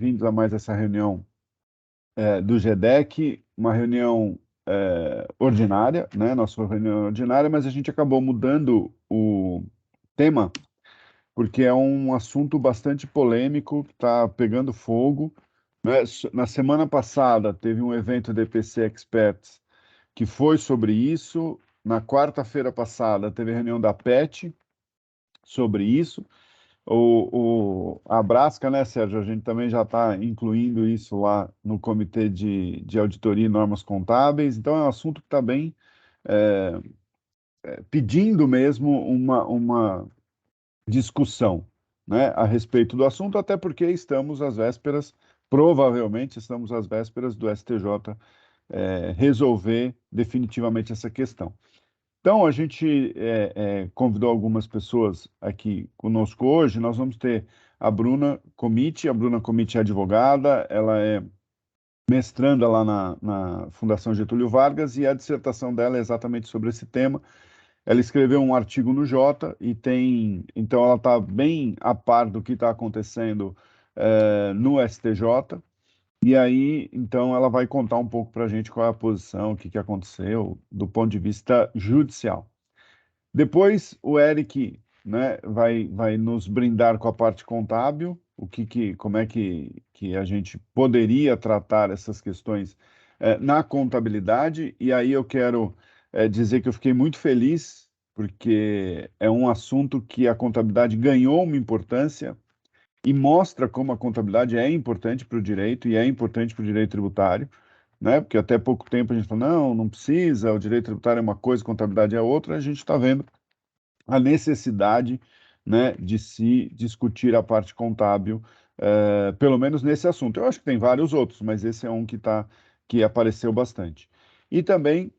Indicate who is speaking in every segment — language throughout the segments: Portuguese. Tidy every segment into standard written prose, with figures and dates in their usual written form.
Speaker 1: bem-vindos a mais essa reunião do GDEC, uma reunião ordinária, né? Nossa reunião ordinária, mas a gente acabou mudando o tema, porque é um assunto bastante polêmico, que está pegando fogo, né? Na semana passada teve um evento da EPC Experts que foi sobre isso. Na quarta-feira passada teve a reunião da PET sobre isso. A Abrasca, né, Sérgio? A gente também já está incluindo isso lá no Comitê de Auditoria e Normas Contábeis. Então, é um assunto que está bem pedindo mesmo uma discussão, né, a respeito do assunto, até porque estamos às vésperas, provavelmente estamos às vésperas do STJ resolver definitivamente essa questão. Então, a gente convidou algumas pessoas aqui conosco hoje. Nós vamos ter a Bruna Comiti. A Bruna Comiti é advogada, ela é mestranda lá na Fundação Getúlio Vargas, e a dissertação dela é exatamente sobre esse tema. Ela escreveu um artigo no Jota e então ela está bem a par do que está acontecendo no STJ. E aí, então, ela vai contar um pouco para a gente qual é a posição, o que aconteceu do ponto de vista judicial. Depois, o Eric, né, vai nos brindar com a parte contábil, como é que a gente poderia tratar essas questões na contabilidade. E aí eu quero dizer que eu fiquei muito feliz, porque é um assunto que a contabilidade ganhou uma importância e mostra como a contabilidade é importante para o direito e é importante para o direito tributário, né? Porque até pouco tempo a gente falou, não precisa, o direito tributário é uma coisa, a contabilidade é outra. A gente está vendo a necessidade, né, de se discutir a parte contábil, pelo menos nesse assunto. Eu acho que tem vários outros, mas esse é um que apareceu bastante. E também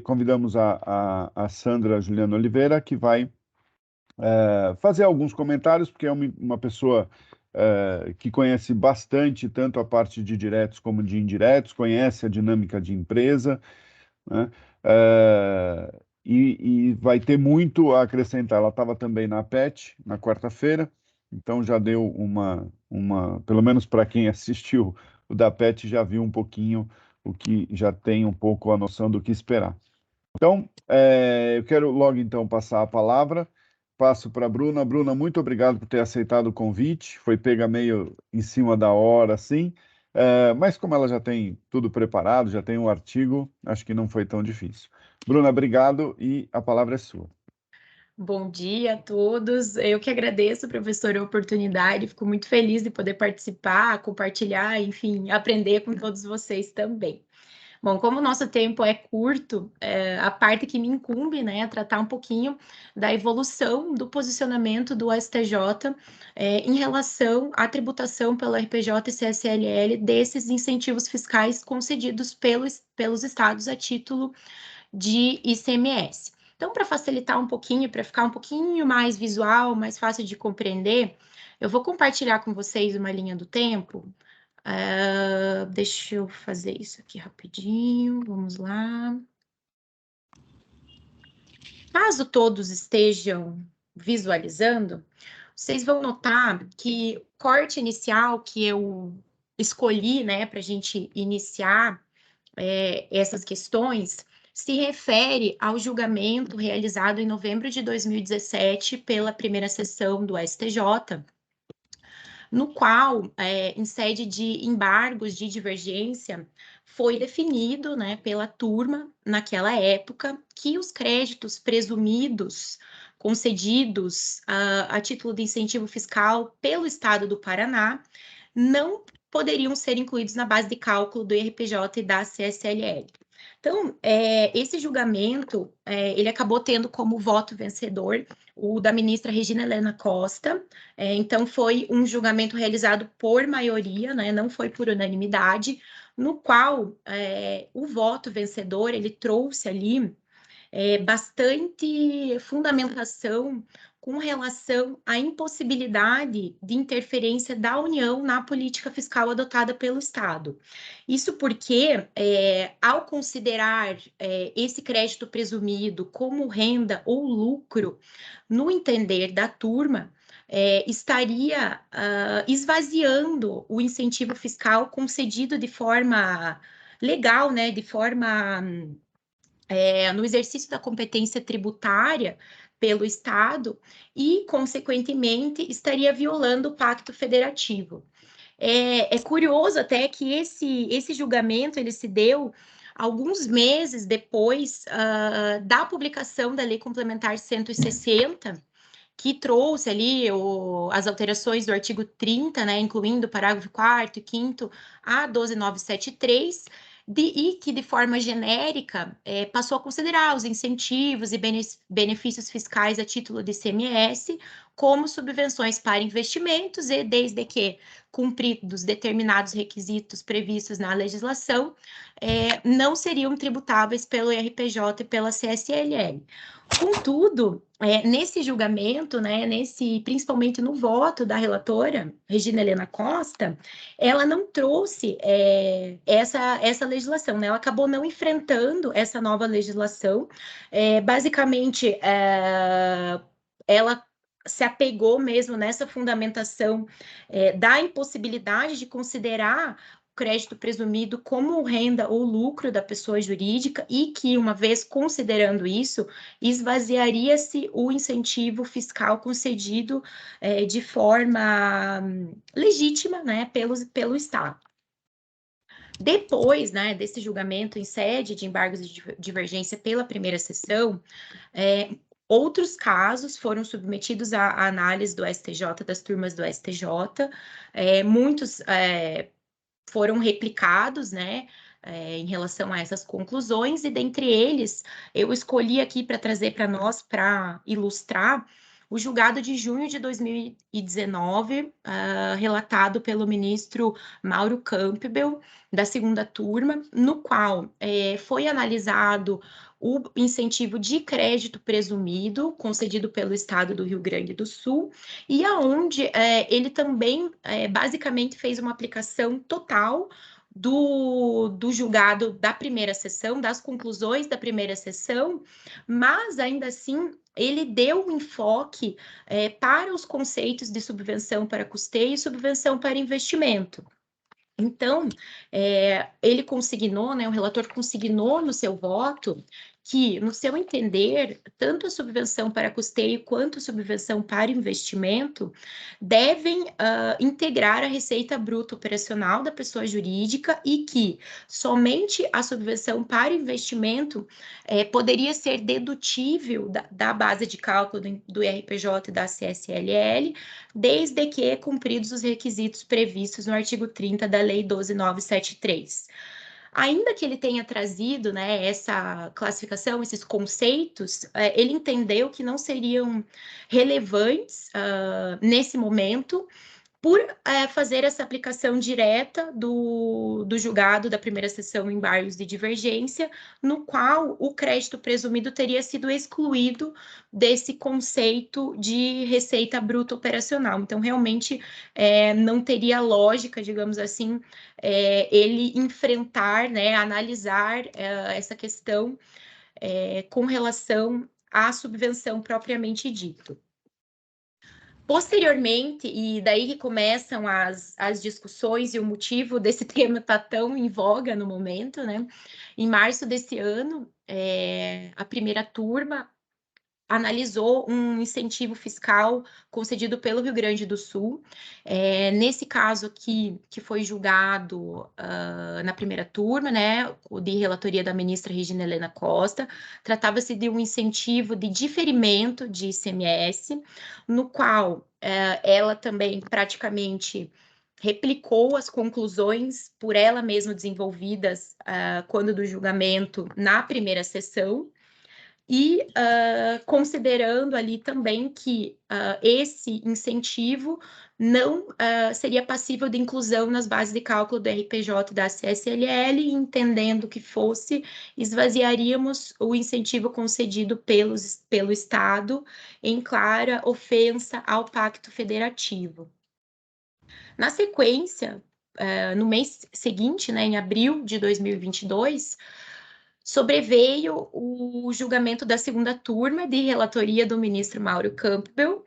Speaker 1: convidamos a Sandra Juliana Oliveira, que vai fazer alguns comentários, porque é uma pessoa que conhece bastante tanto a parte de diretos como de indiretos, conhece a dinâmica de empresa, né? E vai ter muito a acrescentar. Ela estava também na PET na quarta-feira, então já deu pelo menos para quem assistiu o da PET, já viu um pouquinho o que já tem um pouco a noção do que esperar. Então, eu quero logo então passar a palavra. Passo para a Bruna. Bruna, muito obrigado por ter aceitado o convite. Foi pega meio em cima da hora, assim. Mas como ela já tem tudo preparado, já tem um artigo, acho que não foi tão difícil. Bruna, obrigado e a palavra é sua.
Speaker 2: Bom dia a todos. Eu que agradeço, professor, a oportunidade. Fico muito feliz de poder participar, compartilhar, enfim, aprender com todos vocês também. Bom, como o nosso tempo é curto, a parte que me incumbe, né, é tratar um pouquinho da evolução do posicionamento do STJ em relação à tributação pelo RPJ e CSLL desses incentivos fiscais concedidos pelos estados a título de ICMS. Então, para facilitar um pouquinho, para ficar um pouquinho mais visual, mais fácil de compreender, eu vou compartilhar com vocês uma linha do tempo. Deixa eu fazer isso aqui rapidinho, vamos lá. Caso todos estejam visualizando, vocês vão notar que o corte inicial que eu escolhi, né, para a gente iniciar essas questões, se refere ao julgamento realizado em novembro de 2017 pela primeira sessão do STJ, no qual, em sede de embargos de divergência, foi definido, né, pela turma, naquela época, que os créditos presumidos concedidos a título de incentivo fiscal pelo Estado do Paraná não poderiam ser incluídos na base de cálculo do IRPJ e da CSLL. Então, esse julgamento, ele acabou tendo como voto vencedor o da ministra Regina Helena Costa. Então, foi um julgamento realizado por maioria, né, não foi por unanimidade, no qual o voto vencedor, ele trouxe ali bastante fundamentação com relação à impossibilidade de interferência da União na política fiscal adotada pelo Estado. Isso porque, ao considerar esse crédito presumido como renda ou lucro, no entender da turma, estaria esvaziando o incentivo fiscal concedido de forma legal, né, de forma no exercício da competência tributária pelo Estado e, consequentemente, estaria violando o Pacto Federativo. É curioso até que esse julgamento ele se deu alguns meses depois da publicação da Lei Complementar 160, que trouxe ali as alterações do artigo 30, né, incluindo o parágrafo 4º e 5º a 12973, e que, de forma genérica, passou a considerar os incentivos e benefícios fiscais a título de ICMS como subvenções para investimentos e, desde que cumpridos determinados requisitos previstos na legislação, não seriam tributáveis pelo IRPJ e pela CSLL. Contudo, nesse julgamento, né, principalmente no voto da relatora, Regina Helena Costa, ela não trouxe essa legislação, né? Ela acabou não enfrentando essa nova legislação. Basicamente, ela se apegou mesmo nessa fundamentação da impossibilidade de considerar crédito presumido como renda ou lucro da pessoa jurídica e que, uma vez considerando isso, esvaziaria-se o incentivo fiscal concedido de forma legítima, né, pelo Estado. Depois, né, desse julgamento em sede de embargos de divergência pela primeira sessão, outros casos foram submetidos à análise do STJ, das turmas do STJ, muitos foram replicados, né, em relação a essas conclusões, e dentre eles, eu escolhi aqui para trazer para nós, para ilustrar, o julgado de junho de 2019, relatado pelo ministro Mauro Campbell, da segunda turma, no qual foi analisado o incentivo de crédito presumido concedido pelo Estado do Rio Grande do Sul, e aonde ele também basicamente fez uma aplicação total do julgado da primeira sessão, das conclusões da primeira sessão, mas ainda assim ele deu um enfoque para os conceitos de subvenção para custeio e subvenção para investimento. Então, ele consignou, né, o relator consignou no seu voto que, no seu entender, tanto a subvenção para custeio quanto a subvenção para investimento devem integrar a receita bruta operacional da pessoa jurídica e que somente a subvenção para investimento poderia ser dedutível da base de cálculo do IRPJ e da CSLL, desde que cumpridos os requisitos previstos no artigo 30 da Lei 12.973. Ainda que ele tenha trazido, né, essa classificação, esses conceitos, ele entendeu que não seriam relevantes nesse momento, por fazer essa aplicação direta do julgado da primeira sessão em embargos de divergência, no qual o crédito presumido teria sido excluído desse conceito de receita bruta operacional. Então, realmente, não teria lógica, digamos assim, ele enfrentar, né, analisar essa questão com relação à subvenção propriamente dito. Posteriormente, e daí que começam as discussões e o motivo desse tema estar tão em voga no momento, né? Em março desse ano, a primeira turma analisou um incentivo fiscal concedido pelo Rio Grande do Sul. Nesse caso aqui, que foi julgado na primeira turma, né, de relatoria da ministra Regina Helena Costa, tratava-se de um incentivo de diferimento de ICMS, no qual ela também praticamente replicou as conclusões por ela mesma desenvolvidas quando do julgamento na primeira sessão, e considerando ali também que esse incentivo não seria passível de inclusão nas bases de cálculo do RPJ e da CSLL, e entendendo que fosse, esvaziaríamos o incentivo concedido pelo Estado em clara ofensa ao Pacto Federativo. Na sequência, no mês seguinte, né, em abril de 2022, sobreveio o julgamento da segunda turma de relatoria do ministro Mauro Campbell,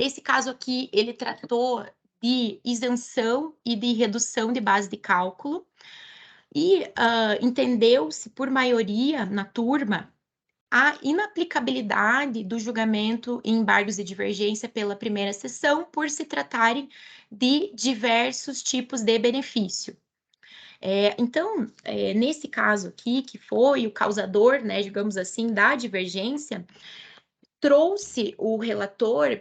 Speaker 2: Esse caso aqui, ele tratou de isenção e de redução de base de cálculo, e entendeu-se por maioria na turma a inaplicabilidade do julgamento em embargos de divergência pela primeira sessão, por se tratarem de diversos tipos de benefício. Então, nesse caso aqui, que foi o causador, né, digamos assim, da divergência, trouxe o relator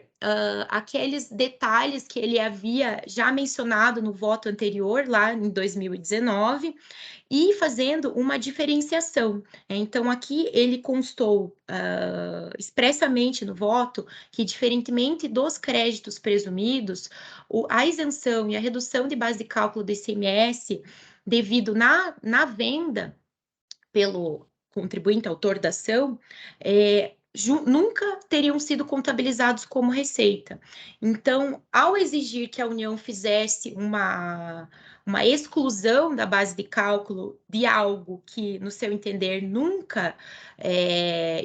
Speaker 2: aqueles detalhes que ele havia já mencionado no voto anterior, lá em 2019, e fazendo uma diferenciação. Então, aqui ele constou expressamente no voto que, diferentemente dos créditos presumidos, a isenção e a redução de base de cálculo do ICMS, devido na venda pelo contribuinte autor da ação, nunca teriam sido contabilizados como receita. Então, ao exigir que a União fizesse uma exclusão da base de cálculo de algo que, no seu entender, nunca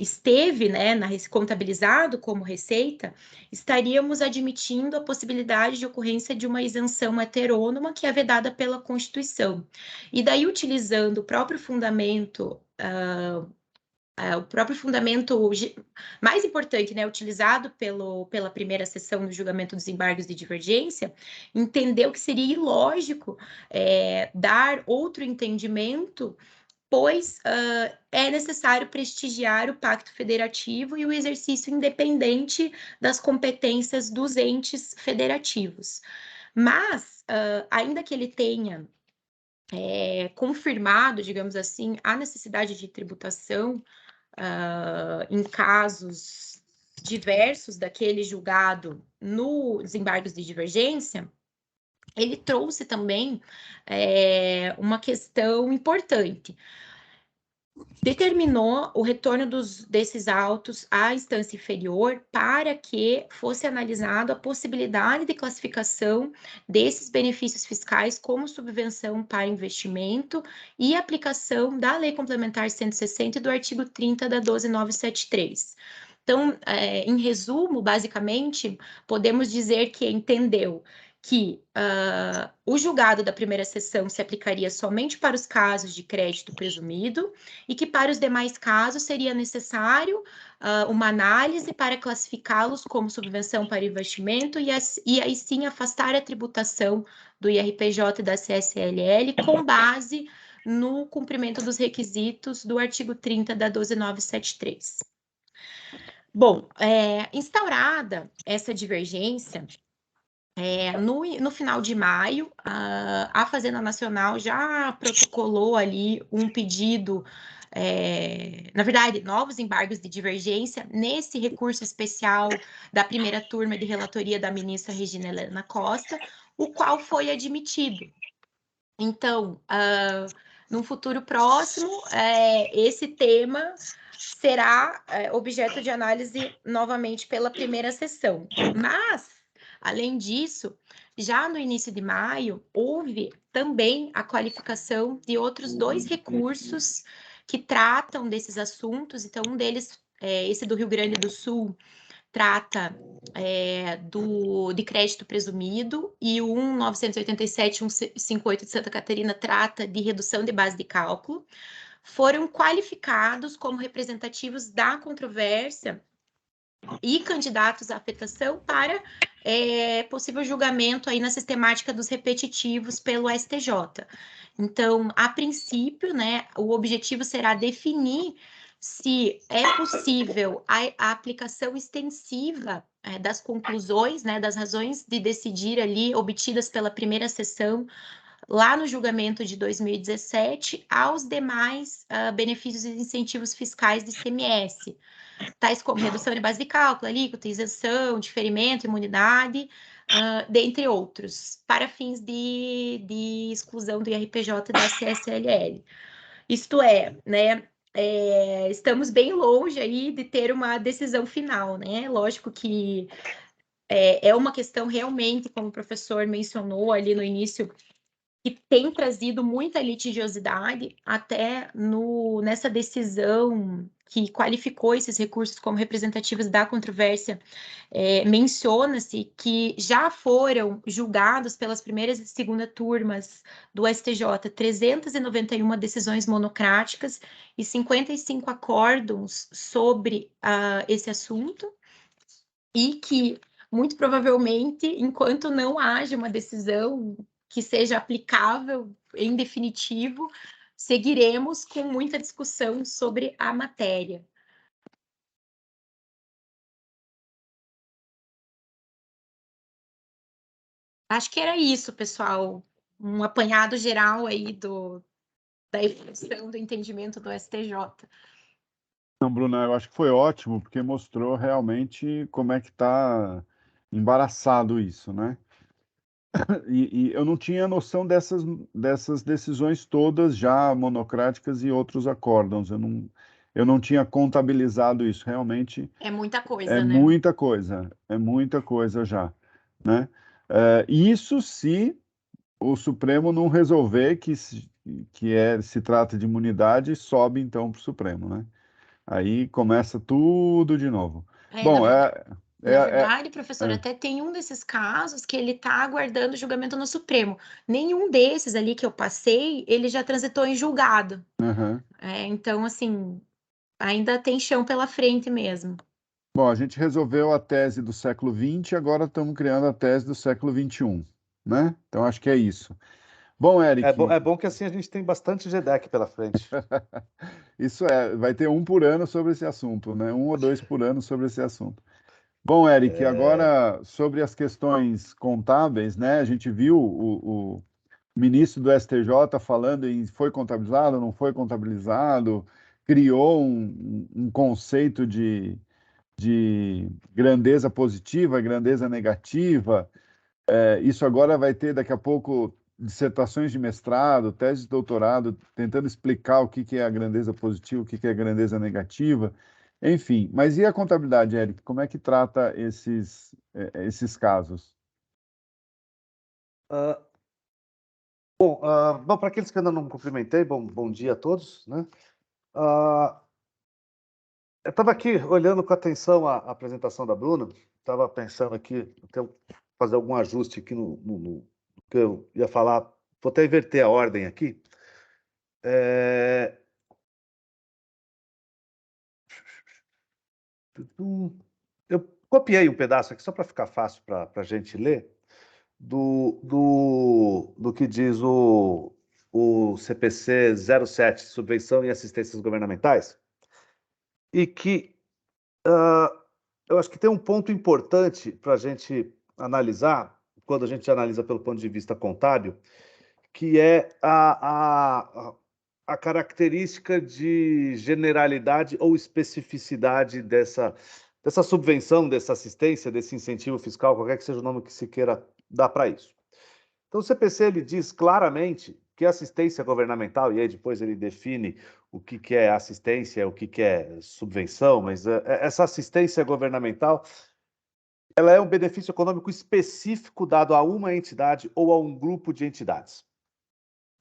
Speaker 2: esteve, né, contabilizado como receita, estaríamos admitindo a possibilidade de ocorrência de uma isenção heterônoma que é vedada pela Constituição. E daí, utilizando o próprio fundamento mais importante, né, utilizado pela primeira sessão do julgamento dos embargos de divergência, entendeu que seria ilógico dar outro entendimento, pois é necessário prestigiar o Pacto Federativo e o exercício independente das competências dos entes federativos. Mas, ainda que ele tenha confirmado, digamos assim, a necessidade de tributação em casos diversos daquele julgado nos embargos de divergência, ele trouxe também uma questão importante. Determinou o retorno desses autos à instância inferior para que fosse analisado a possibilidade de classificação desses benefícios fiscais como subvenção para investimento e aplicação da Lei Complementar 160 e do artigo 30 da 12973. Então, em resumo, basicamente, podemos dizer que entendeu que o julgado da primeira sessão se aplicaria somente para os casos de crédito presumido e que para os demais casos seria necessário uma análise para classificá-los como subvenção para investimento e aí sim afastar a tributação do IRPJ e da CSLL com base no cumprimento dos requisitos do artigo 30 da 12973. Bom, instaurada essa divergência, no final de maio, a Fazenda Nacional já protocolou ali um pedido, na verdade, novos embargos de divergência nesse recurso especial da primeira turma de relatoria da ministra Regina Helena Costa, o qual foi admitido. Então, num futuro próximo, esse tema será objeto de análise novamente pela primeira sessão. Mas, além disso, já no início de maio, houve também a qualificação de outros 2 recursos que tratam desses assuntos. Então, um deles, esse do Rio Grande do Sul, trata de crédito presumido, e o 1.987 e 1.58 de Santa Catarina trata de redução de base de cálculo, foram qualificados como representativos da controvérsia e candidatos à afetação para possível julgamento aí na sistemática dos repetitivos pelo STJ. Então, a princípio, né, o objetivo será definir se é possível a aplicação extensiva das conclusões, né, das razões de decidir ali obtidas pela primeira sessão lá no julgamento de 2017 aos demais benefícios e incentivos fiscais do ICMS, tais como redução de base de cálculo, alíquota, isenção, diferimento, imunidade, dentre outros, para fins de exclusão do IRPJ da CSLL. Isto é, né, estamos bem longe aí de ter uma decisão final, né? Lógico que é uma questão realmente, como o professor mencionou ali no início que tem trazido muita litigiosidade até nessa decisão que qualificou esses recursos como representativos da controvérsia. Menciona-se que já foram julgados pelas primeiras e segunda turmas do STJ 391 decisões monocráticas e 55 acórdãos sobre esse assunto, e que, muito provavelmente, enquanto não haja uma decisão que seja aplicável em definitivo, seguiremos com muita discussão sobre a matéria. Acho que era isso, pessoal. Um apanhado geral aí da evolução do entendimento do STJ.
Speaker 1: Não, Bruna, eu acho que foi ótimo, porque mostrou realmente como é que está embaraçado isso, né? E eu não tinha noção dessas decisões todas já monocráticas e outros acórdãos. Eu não tinha contabilizado isso. Realmente
Speaker 2: É muita
Speaker 1: é
Speaker 2: coisa, né?
Speaker 1: muita coisa já, né? Isso se o Supremo não resolver se trata de imunidade, sobe então para o Supremo, né? Aí começa tudo de novo.
Speaker 2: Na
Speaker 1: Bom,
Speaker 2: verdade,
Speaker 1: é,
Speaker 2: na
Speaker 1: é,
Speaker 2: verdade, professor,
Speaker 1: é,
Speaker 2: até tem um desses casos que ele está aguardando julgamento no Supremo. Nenhum desses ali que eu passei, ele já transitou em julgado.
Speaker 1: aham.
Speaker 2: Então, assim, ainda tem chão pela frente mesmo.
Speaker 1: Bom, a gente resolveu a tese do século XX, agora estamos criando a tese do século XXI, né? Então acho que é isso. Bom,
Speaker 3: É
Speaker 1: Eric,
Speaker 3: bom que assim a gente tem bastante GDEC pela frente.
Speaker 1: isso vai ter um por ano sobre esse assunto, né? Um ou dois por ano sobre esse assunto. Bom, Eric, agora sobre as questões contábeis, né? A gente viu o ministro do STJ falando em foi contabilizado, não foi contabilizado, criou um conceito de grandeza positiva, grandeza negativa. Isso agora vai ter, daqui a pouco, dissertações de mestrado, tese de doutorado, tentando explicar o que é a grandeza positiva, o que é a grandeza negativa. Enfim, mas e a contabilidade, Eric? Como é que trata esses casos?
Speaker 3: Ah, bom, para aqueles que ainda não cumprimentei, bom dia a todos, né? Eu estava aqui olhando com atenção a apresentação da Bruna, estava pensando aqui, fazer algum ajuste aqui no que eu ia falar, vou até inverter a ordem aqui. Eu copiei um pedaço aqui, só para ficar fácil para a gente ler, do que diz o CPC 07, Subvenção e Assistências Governamentais, e que eu acho que tem um ponto importante para a gente analisar, quando a gente analisa pelo ponto de vista contábil, que é a característica de generalidade ou especificidade dessa subvenção, dessa assistência, desse incentivo fiscal, qualquer que seja o nome que se queira dar para isso. Então, o CPC ele diz claramente que a assistência governamental, e aí depois ele define o que é assistência, o que é subvenção, mas essa assistência governamental ela é um benefício econômico específico dado a uma entidade ou a um grupo de entidades.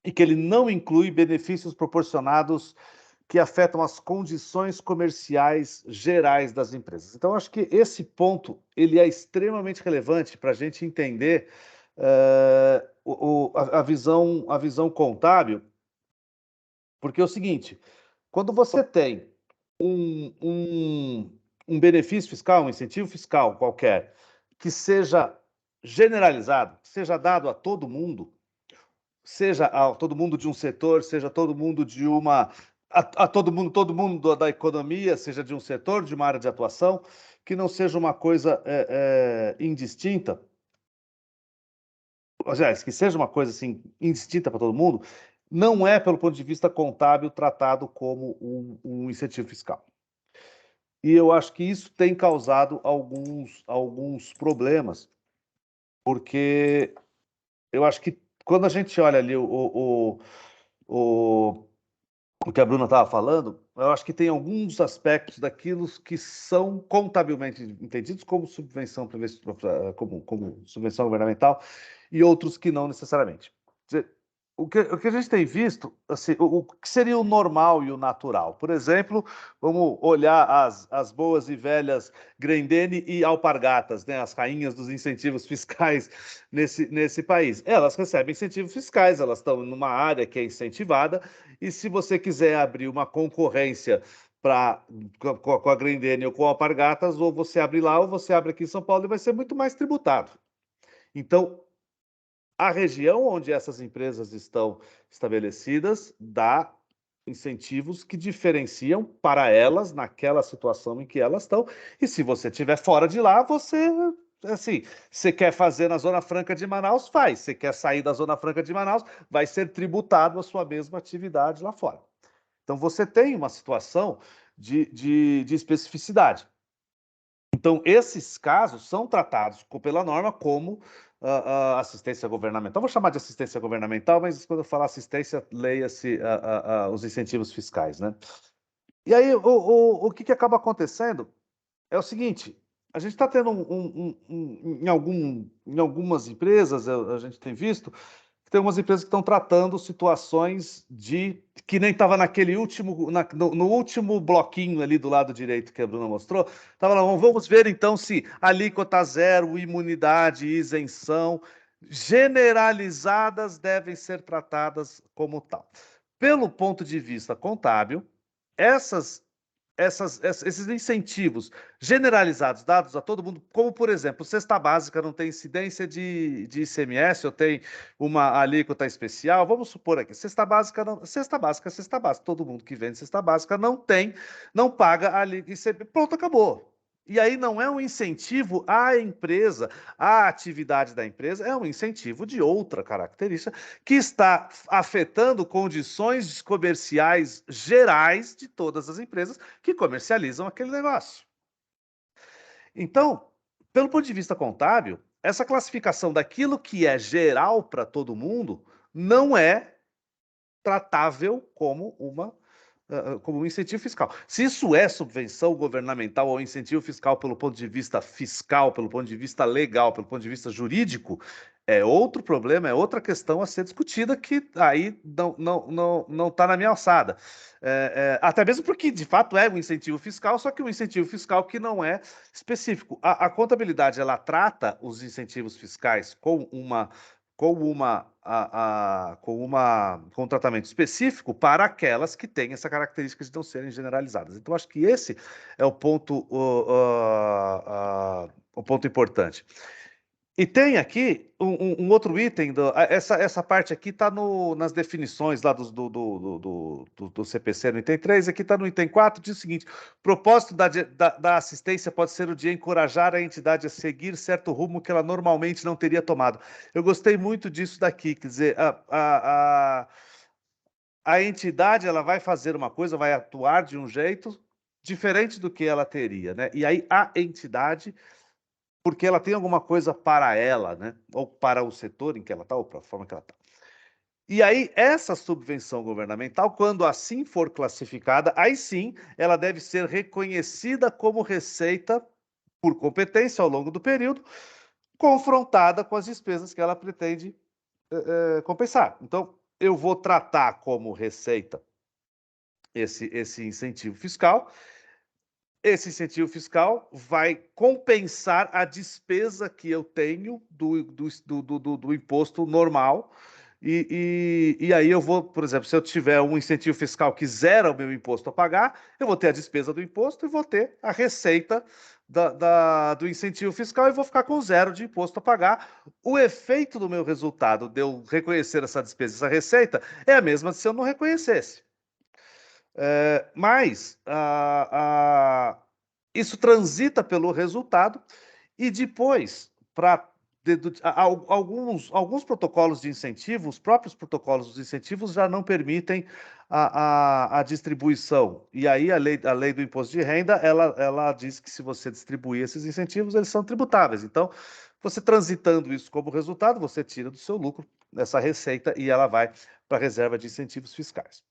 Speaker 3: E que ele não inclui benefícios proporcionados que afetam as condições comerciais gerais das empresas. Então, acho que esse ponto ele é extremamente relevante para a gente entender a visão contábil, porque é o seguinte, quando você tem um benefício fiscal, um incentivo fiscal qualquer, que seja generalizado, que seja dado a todo mundo, seja a todo mundo de um setor, seja todo mundo de uma... a todo mundo da economia, seja de um setor, de uma área de atuação, que não seja uma coisa indistinta, aliás, que seja uma coisa assim, indistinta para todo mundo, não é, pelo ponto de vista contábil, tratado como um incentivo fiscal. E eu acho que isso tem causado alguns problemas, porque eu acho que quando a gente olha ali o que a Bruna estava falando, eu acho que tem alguns aspectos daquilo que são contabilmente entendidos como subvenção, como subvenção governamental, e outros que não necessariamente. o que a gente tem visto, assim, o que seria o normal e o natural? Por exemplo, vamos olhar as boas e velhas Grendene e Alpargatas, né, as rainhas dos incentivos fiscais nesse país. Elas recebem incentivos fiscais, elas estão numa área que é incentivada, e se você quiser abrir uma concorrência com a Grendene ou com a Alpargatas, ou você abre lá ou você abre aqui em São Paulo e vai ser muito mais tributado. Então, a região onde essas empresas estão estabelecidas dá incentivos que diferenciam para elas naquela situação em que elas estão. E se você estiver fora de lá, você, assim, você quer fazer na Zona Franca de Manaus, faz. Você quer sair da Zona Franca de Manaus, vai ser tributado a sua mesma atividade lá fora. Então, você tem uma situação de especificidade. Então, esses casos são tratados pela norma como assistência governamental. Vou chamar de assistência governamental, mas quando eu falar assistência, leia-se os incentivos fiscais, né? E aí, o que acaba acontecendo é o seguinte: a gente está tendo em algumas empresas, a gente tem visto, que tem algumas empresas que estão tratando situações que nem estava naquele último, no último bloquinho ali do lado direito que a Bruna mostrou, estava lá, vamos ver então se alíquota zero, imunidade, isenção, generalizadas devem ser tratadas como tal. Pelo ponto de vista contábil, esses incentivos generalizados dados a todo mundo, como por exemplo, cesta básica não tem incidência de ICMS, ou tem uma alíquota especial, vamos supor aqui, cesta básica, todo mundo que vende cesta básica não paga a alíquota, pronto, acabou. E aí não é um incentivo à empresa, à atividade da empresa, é um incentivo de outra característica que está afetando condições comerciais gerais de todas as empresas que comercializam aquele negócio. Então, pelo ponto de vista contábil, essa classificação daquilo que é geral para todo mundo não é tratável como um incentivo fiscal. Se isso é subvenção governamental ou incentivo fiscal pelo ponto de vista fiscal, pelo ponto de vista legal, pelo ponto de vista jurídico, é outro problema, é outra questão a ser discutida que aí não está na minha alçada. Até mesmo porque, de fato, é um incentivo fiscal, só que um incentivo fiscal que não é específico. A contabilidade, ela trata os incentivos fiscais com um tratamento específico para aquelas que têm essa característica de não serem generalizadas. Então, acho que esse é o ponto importante. E tem aqui um outro item, essa parte aqui está nas definições lá do CPC no item 3, aqui está no item 4, diz o seguinte: propósito da assistência pode ser o de encorajar a entidade a seguir certo rumo que ela normalmente não teria tomado. Eu gostei muito disso daqui, quer dizer, a entidade ela vai fazer uma coisa, vai atuar de um jeito diferente do que ela teria, né? E aí a entidade, porque ela tem alguma coisa para ela, né? Ou para o setor em que ela está, ou para a forma que ela está. E aí, essa subvenção governamental, quando assim for classificada, aí sim, ela deve ser reconhecida como receita por competência ao longo do período, confrontada com as despesas que ela pretende compensar. Então, eu vou tratar como receita esse incentivo fiscal. Esse incentivo fiscal vai compensar a despesa que eu tenho do imposto normal. E aí eu vou, por exemplo, se eu tiver um incentivo fiscal que zera o meu imposto a pagar, eu vou ter a despesa do imposto e vou ter a receita do incentivo fiscal e vou ficar com zero de imposto a pagar. O efeito do meu resultado de eu reconhecer essa despesa, essa receita, é a mesma se eu não reconhecesse. Mas isso transita pelo resultado e depois, para alguns protocolos de incentivo, os próprios protocolos dos incentivos já não permitem a distribuição. E aí a lei do imposto de renda, ela diz que se você distribuir esses incentivos, eles são tributáveis. Então, você transitando isso como resultado, você tira do seu lucro essa receita e ela vai para a reserva de incentivos fiscais.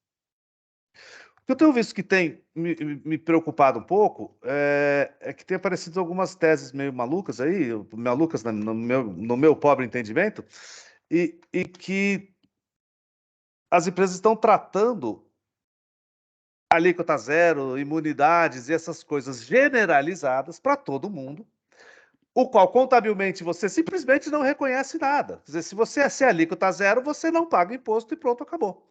Speaker 3: O que eu tenho visto que tem me preocupado um pouco é que tem aparecido algumas teses meio malucas aí, no meu pobre entendimento, e que as empresas estão tratando alíquota zero, imunidades e essas coisas generalizadas para todo mundo, o qual contabilmente você simplesmente não reconhece nada. Quer dizer, se você é alíquota zero, você não paga imposto e pronto, acabou.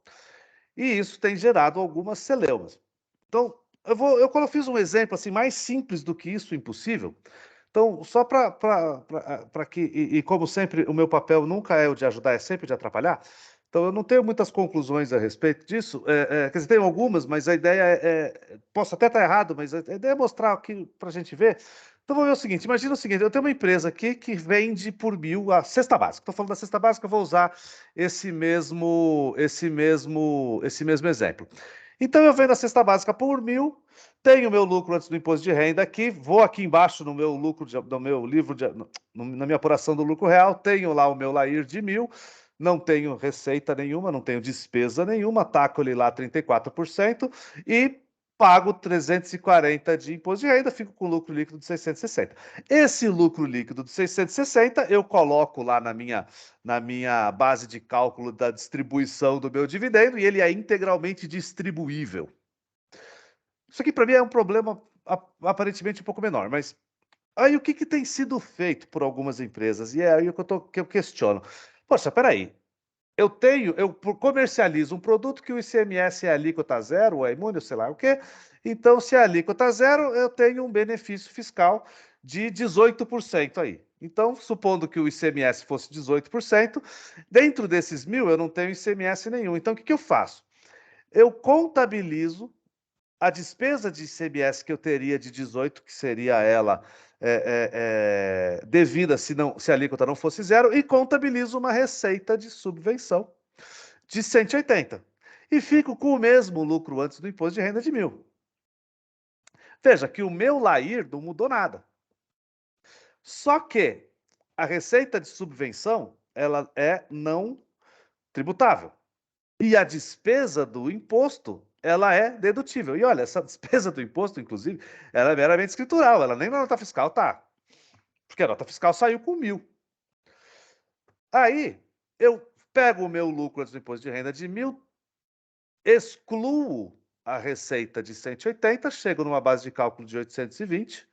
Speaker 3: E isso tem gerado algumas celeumas. Então, quando eu fiz um exemplo assim mais simples do que isso, impossível. Então, só para que, e como sempre, o meu papel nunca é o de ajudar, é sempre de atrapalhar. Então, eu não tenho muitas conclusões a respeito disso. Quer dizer, tenho algumas, mas a ideia posso até estar errado, mas a ideia é mostrar aqui para a gente ver. Então, vamos ver o seguinte: imagina o seguinte, eu tenho uma empresa aqui que vende por 1.000 a cesta básica. Estou falando da cesta básica, eu vou usar esse mesmo exemplo. Então, eu vendo a cesta básica por 1.000, tenho o meu lucro antes do imposto de renda aqui, vou aqui embaixo no meu lucro, no meu livro, na minha apuração do lucro real, tenho lá o meu LAIR de 1.000, não tenho receita nenhuma, não tenho despesa nenhuma, taco ele lá 34% e pago 340 de imposto de renda, fico com lucro líquido de 660. Esse lucro líquido de 660 eu coloco lá na minha base de cálculo da distribuição do meu dividendo e ele é integralmente distribuível. Isso aqui para mim é um problema aparentemente um pouco menor, mas aí o que tem sido feito por algumas empresas? E é aí que eu questiono. Poxa, peraí, eu comercializo um produto que o ICMS é alíquota zero, ou é imune, ou sei lá o quê. Então, se é alíquota zero, eu tenho um benefício fiscal de 18% aí. Então, supondo que o ICMS fosse 18%, dentro desses 1.000 eu não tenho ICMS nenhum. Então, o que eu faço? Eu contabilizo a despesa de ICMS que eu teria de 18, que seria ela devida se a alíquota não fosse zero, e contabilizo uma receita de subvenção de 180. E fico com o mesmo lucro antes do imposto de renda de 1.000. Veja que o meu LAIR não mudou nada. Só que a receita de subvenção ela é não tributável. E a despesa do imposto, ela é dedutível. E olha, essa despesa do imposto, inclusive, ela é meramente escritural, ela nem na nota fiscal tá. Porque a nota fiscal saiu com 1.000. Aí, eu pego o meu lucro antes do imposto de renda de 1.000, excluo a receita de 180, chego numa base de cálculo de 820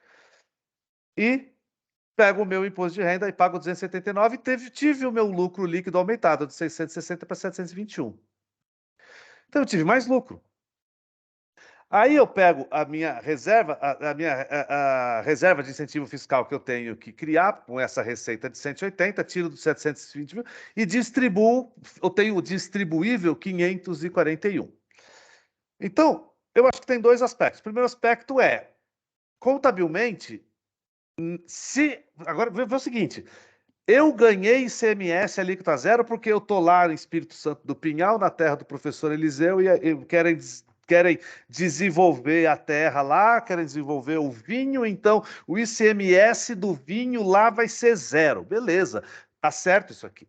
Speaker 3: e pego o meu imposto de renda e pago 279 e tive o meu lucro líquido aumentado de 660 para 721. Então, eu tive mais lucro. Aí eu pego a minha reserva, a reserva de incentivo fiscal que eu tenho que criar com essa receita de 180, tiro dos 720 mil e distribuo, eu tenho distribuível 541. Então, eu acho que tem dois aspectos. O primeiro aspecto é, contabilmente, agora vê o seguinte, eu ganhei ICMS alíquota zero porque eu estou lá em Espírito Santo do Pinhal, na terra do professor Eliseu, e querem desenvolver a terra lá, querem desenvolver o vinho, então o ICMS do vinho lá vai ser zero. Beleza, tá certo isso aqui.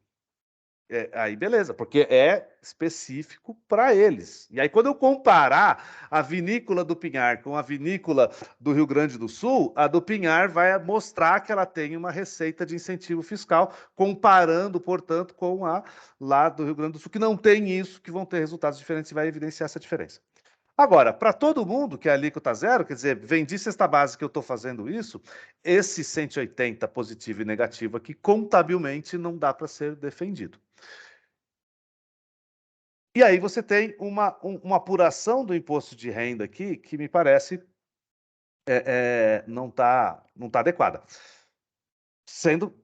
Speaker 3: Aí beleza, porque é específico para eles. E aí, quando eu comparar a vinícola do Pinhar com a vinícola do Rio Grande do Sul, a do Pinhar vai mostrar que ela tem uma receita de incentivo fiscal, comparando, portanto, com a lá do Rio Grande do Sul, que não tem isso, que vão ter resultados diferentes e vai evidenciar essa diferença. Agora, para todo mundo que é alíquota zero, quer dizer, vendi cesta básica, eu estou fazendo isso, esse 180 positivo e negativo aqui, contabilmente, não dá para ser defendido. E aí você tem uma apuração do imposto de renda aqui que me parece não está adequada.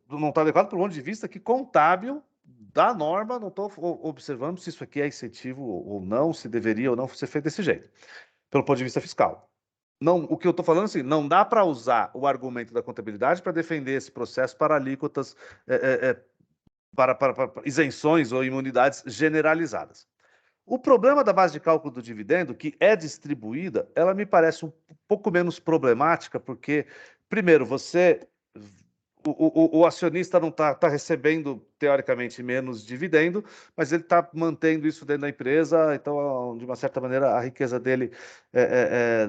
Speaker 3: Não está adequada pelo ponto de vista que contábil da norma, não estou observando se isso aqui é incentivo ou não, se deveria ou não ser feito desse jeito, pelo ponto de vista fiscal. Não, o que eu estou falando é assim, não dá para usar o argumento da contabilidade para defender esse processo para alíquotas, para isenções ou imunidades generalizadas. O problema da base de cálculo do dividendo, que é distribuída, ela me parece um pouco menos problemática, porque, primeiro, o acionista não está recebendo, teoricamente, menos dividendo, mas ele está mantendo isso dentro da empresa, então, de uma certa maneira, a riqueza dele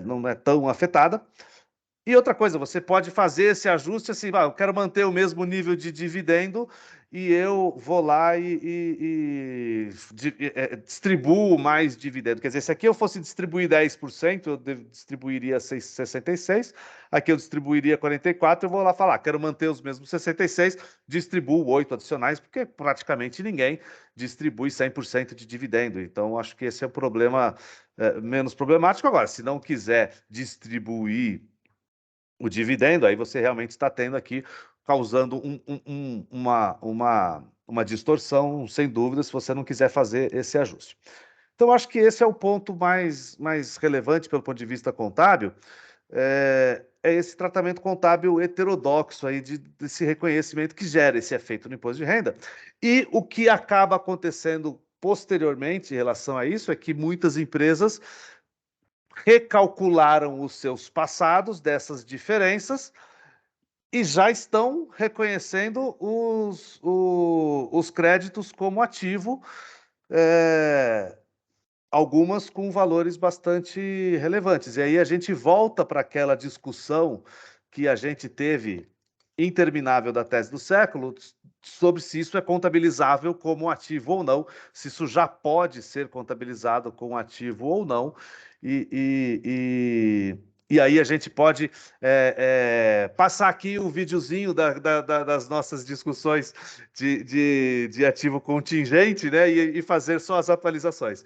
Speaker 3: não é tão afetada. E outra coisa, você pode fazer esse ajuste assim, eu quero manter o mesmo nível de dividendo e eu vou lá e distribuo mais dividendo. Quer dizer, se aqui eu fosse distribuir 10%, eu distribuiria 66%, aqui eu distribuiria 44%, eu vou lá falar, quero manter os mesmos 66%, distribuo 8 adicionais, porque praticamente ninguém distribui 100% de dividendo. Então, acho que esse é o problema menos problemático. Agora, se não quiser distribuir o dividendo, aí você realmente está tendo aqui, causando uma distorção, sem dúvida, se você não quiser fazer esse ajuste. Então, acho que esse é o ponto mais relevante pelo ponto de vista contábil, é esse tratamento contábil heterodoxo aí desse reconhecimento que gera esse efeito no imposto de renda. E o que acaba acontecendo posteriormente em relação a isso é que muitas empresas recalcularam os seus passados dessas diferenças e já estão reconhecendo os créditos como ativo, algumas com valores bastante relevantes. E aí a gente volta para aquela discussão que a gente teve interminável da tese do século sobre se isso é contabilizável como ativo ou não, se isso já pode ser contabilizado como ativo ou não. E aí a gente pode passar aqui o videozinho das nossas discussões de ativo contingente, né, e fazer só as atualizações.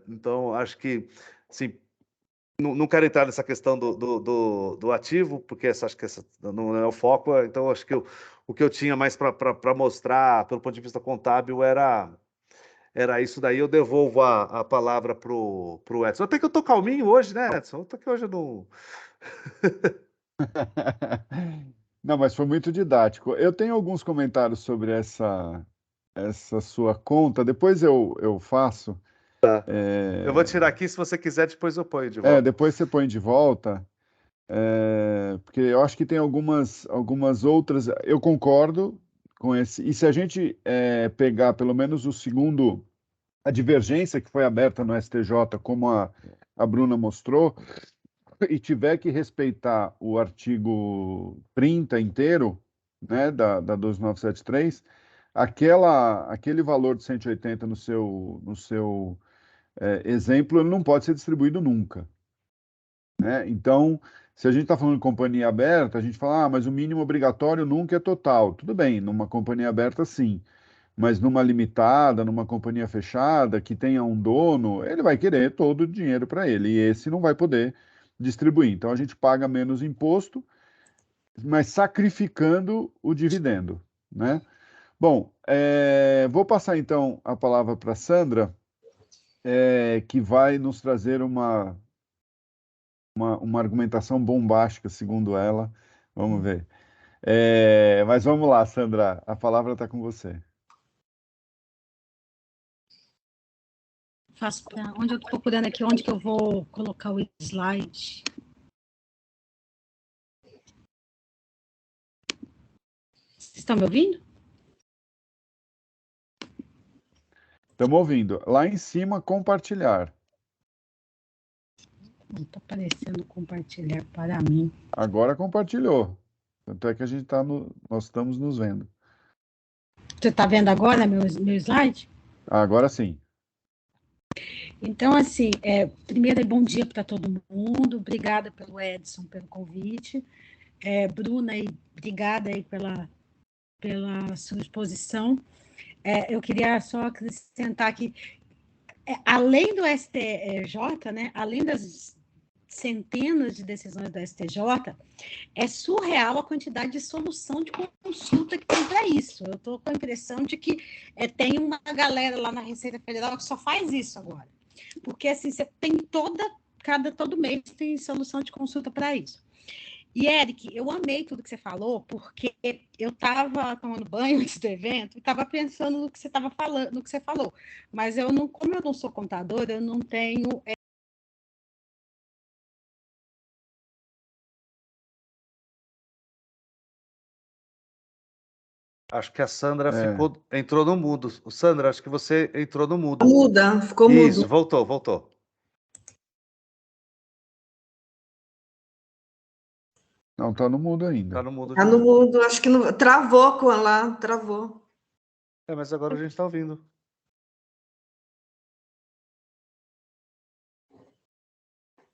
Speaker 3: Então, acho que, sim, não quero entrar nessa questão do ativo, porque acho que essa não é o foco. Então, acho que o que eu tinha mais para mostrar, pelo ponto de vista contábil, era isso daí. Eu devolvo a palavra para o Edson. Até que eu estou calminho hoje, né, Edson? Até que hoje eu não...
Speaker 1: Não, mas foi muito didático. Eu tenho alguns comentários sobre essa sua conta, depois eu faço.
Speaker 3: Eu vou tirar aqui, se você quiser, depois eu ponho de volta.
Speaker 1: Depois você põe de volta, porque eu acho que tem algumas outras. Eu concordo com esse. E se a gente pegar pelo menos a divergência que foi aberta no STJ, como a Bruna mostrou, e tiver que respeitar o artigo 30 inteiro, né, da 2973, aquele valor de 180 no seu exemplo, ele não pode ser distribuído nunca, né? Então, se a gente está falando de companhia aberta, a gente fala, mas o mínimo obrigatório nunca é total. Tudo bem, numa companhia aberta, sim. Mas numa limitada, numa companhia fechada, que tenha um dono, ele vai querer todo o dinheiro para ele, e esse não vai poder distribuir. Então, a gente paga menos imposto, mas sacrificando o dividendo, né? Bom, vou passar então a palavra para a Sandra, que vai nos trazer uma argumentação bombástica, segundo ela. Vamos ver. Mas vamos lá, Sandra, a palavra está com você.
Speaker 4: Faço para onde eu estou procurando aqui, onde que eu vou colocar o slide. Vocês estão me ouvindo?
Speaker 1: Estamos ouvindo. Lá em cima, compartilhar.
Speaker 4: Não está aparecendo compartilhar para mim.
Speaker 1: Agora compartilhou. Tanto é que nós estamos nos vendo.
Speaker 4: Você está vendo agora meu slide?
Speaker 1: Agora sim.
Speaker 4: Então, assim, primeiro, bom dia para todo mundo. Obrigada pelo Edson, pelo convite. Bruna, obrigada aí pela sua exposição. Eu queria só acrescentar que, além do STJ, né, além das centenas de decisões do STJ, é surreal a quantidade de solução de consulta que tem para isso. Eu estou com a impressão de que tem uma galera lá na Receita Federal que só faz isso agora. Porque, assim, você tem todo mês tem solução de consulta para isso. E, Eric, eu amei tudo que você falou, porque eu estava tomando banho antes do evento e estava pensando no que você estava falando, no que você falou. Mas como eu não sou contadora, eu não tenho...
Speaker 3: Acho que a Sandra entrou no mudo. Sandra, acho que você entrou no mudo.
Speaker 5: Muda, ficou mudo.
Speaker 3: Isso, voltou.
Speaker 1: Não, tá no mudo ainda.
Speaker 3: Tá no mudo.
Speaker 5: Tá no mudo, acho que não... travou com lá, travou.
Speaker 3: Mas agora a gente tá ouvindo.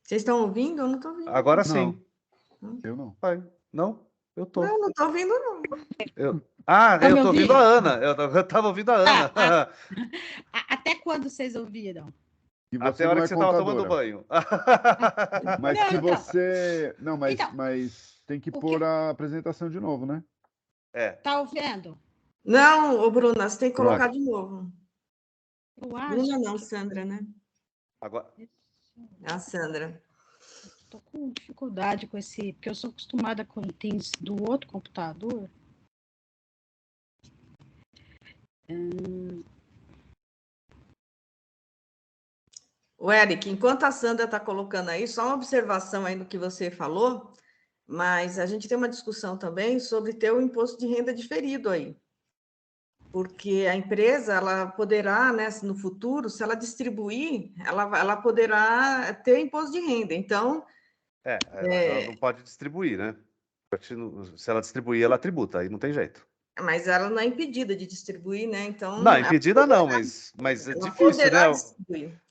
Speaker 5: Vocês estão ouvindo? Eu não estou ouvindo.
Speaker 3: Agora
Speaker 1: Não.
Speaker 3: sim.
Speaker 1: Eu não.
Speaker 3: Vai. Não? Eu tô.
Speaker 5: Não estou ouvindo, não.
Speaker 3: Eu
Speaker 4: Tá me
Speaker 3: tô ouvindo
Speaker 4: ouvindo?
Speaker 3: a Ana. Eu tava ouvindo a Ana.
Speaker 4: Até quando vocês ouviram?
Speaker 1: E você
Speaker 3: Até a
Speaker 1: não
Speaker 3: hora
Speaker 1: é
Speaker 3: que você tava tomando
Speaker 1: contadora.
Speaker 3: banho.
Speaker 1: Mas
Speaker 4: Não,
Speaker 1: se
Speaker 4: então.
Speaker 1: você... Não, mas,
Speaker 4: Então,
Speaker 1: mas tem que
Speaker 4: o
Speaker 1: pôr
Speaker 4: que-
Speaker 1: a apresentação de novo, né?
Speaker 4: Tá ouvindo?
Speaker 5: Não, ô Bruna, você tem que
Speaker 1: Eu
Speaker 5: colocar
Speaker 1: acho.
Speaker 5: de novo.
Speaker 4: Eu acho.
Speaker 5: Bruna não, Sandra, né?
Speaker 3: Agora,
Speaker 5: A Sandra.
Speaker 4: Estou com dificuldade com esse, porque eu sou acostumada com itens do outro computador.
Speaker 5: O Eric, enquanto a Sandra está colocando aí, só uma observação aí no que você falou, mas a gente tem uma discussão também sobre ter o imposto de renda diferido aí. Porque a empresa, ela poderá, né, no futuro, se ela distribuir, ela poderá ter imposto de renda. Então,
Speaker 3: ela não pode distribuir, né? Se ela distribuir, ela tributa, aí não tem jeito.
Speaker 5: mas ela não é impedida de distribuir, né? Então,
Speaker 3: Não, impedida não, mas é
Speaker 5: ela
Speaker 3: difícil,
Speaker 5: poderá
Speaker 3: né?
Speaker 5: distribuir.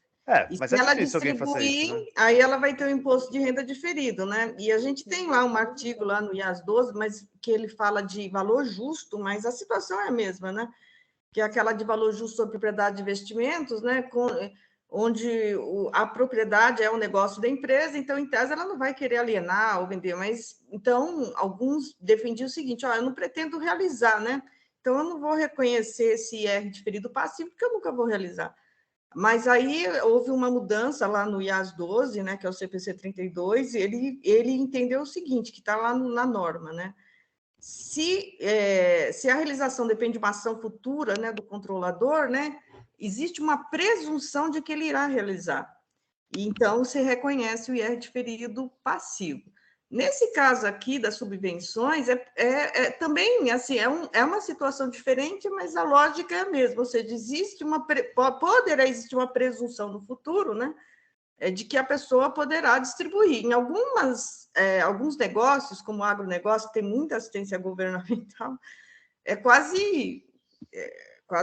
Speaker 5: E
Speaker 3: Mas
Speaker 5: se
Speaker 3: é
Speaker 5: ela
Speaker 3: difícil alguém fazer
Speaker 5: distribuir,
Speaker 3: isso, né?
Speaker 5: aí ela vai ter o imposto de renda diferido, né? E a gente tem lá um artigo lá no IAS 12, mas que ele fala de valor justo, mas a situação é a mesma, né? Que é aquela de valor justo sobre propriedade de investimentos, né? Onde a propriedade é o negócio da empresa, então, em tese, ela não vai querer alienar ou vender, mas, então, alguns defendiam o seguinte, eu não pretendo realizar, né? Então, eu não vou reconhecer esse IR diferido passivo, porque eu nunca vou realizar. Mas aí houve uma mudança lá no IAS 12, né, que é o CPC 32, e ele entendeu o seguinte, que está lá na norma, né? Se a realização depende de uma ação futura, né, do controlador, né, existe uma presunção de que ele irá realizar. E então se reconhece o IR diferido passivo. Nesse caso aqui das subvenções, também assim, é uma situação diferente, mas a lógica é a mesma, ou seja, poderá existir uma presunção no futuro, né, de que a pessoa poderá distribuir. Em alguns negócios, como o agronegócio, que tem muita assistência governamental, é quase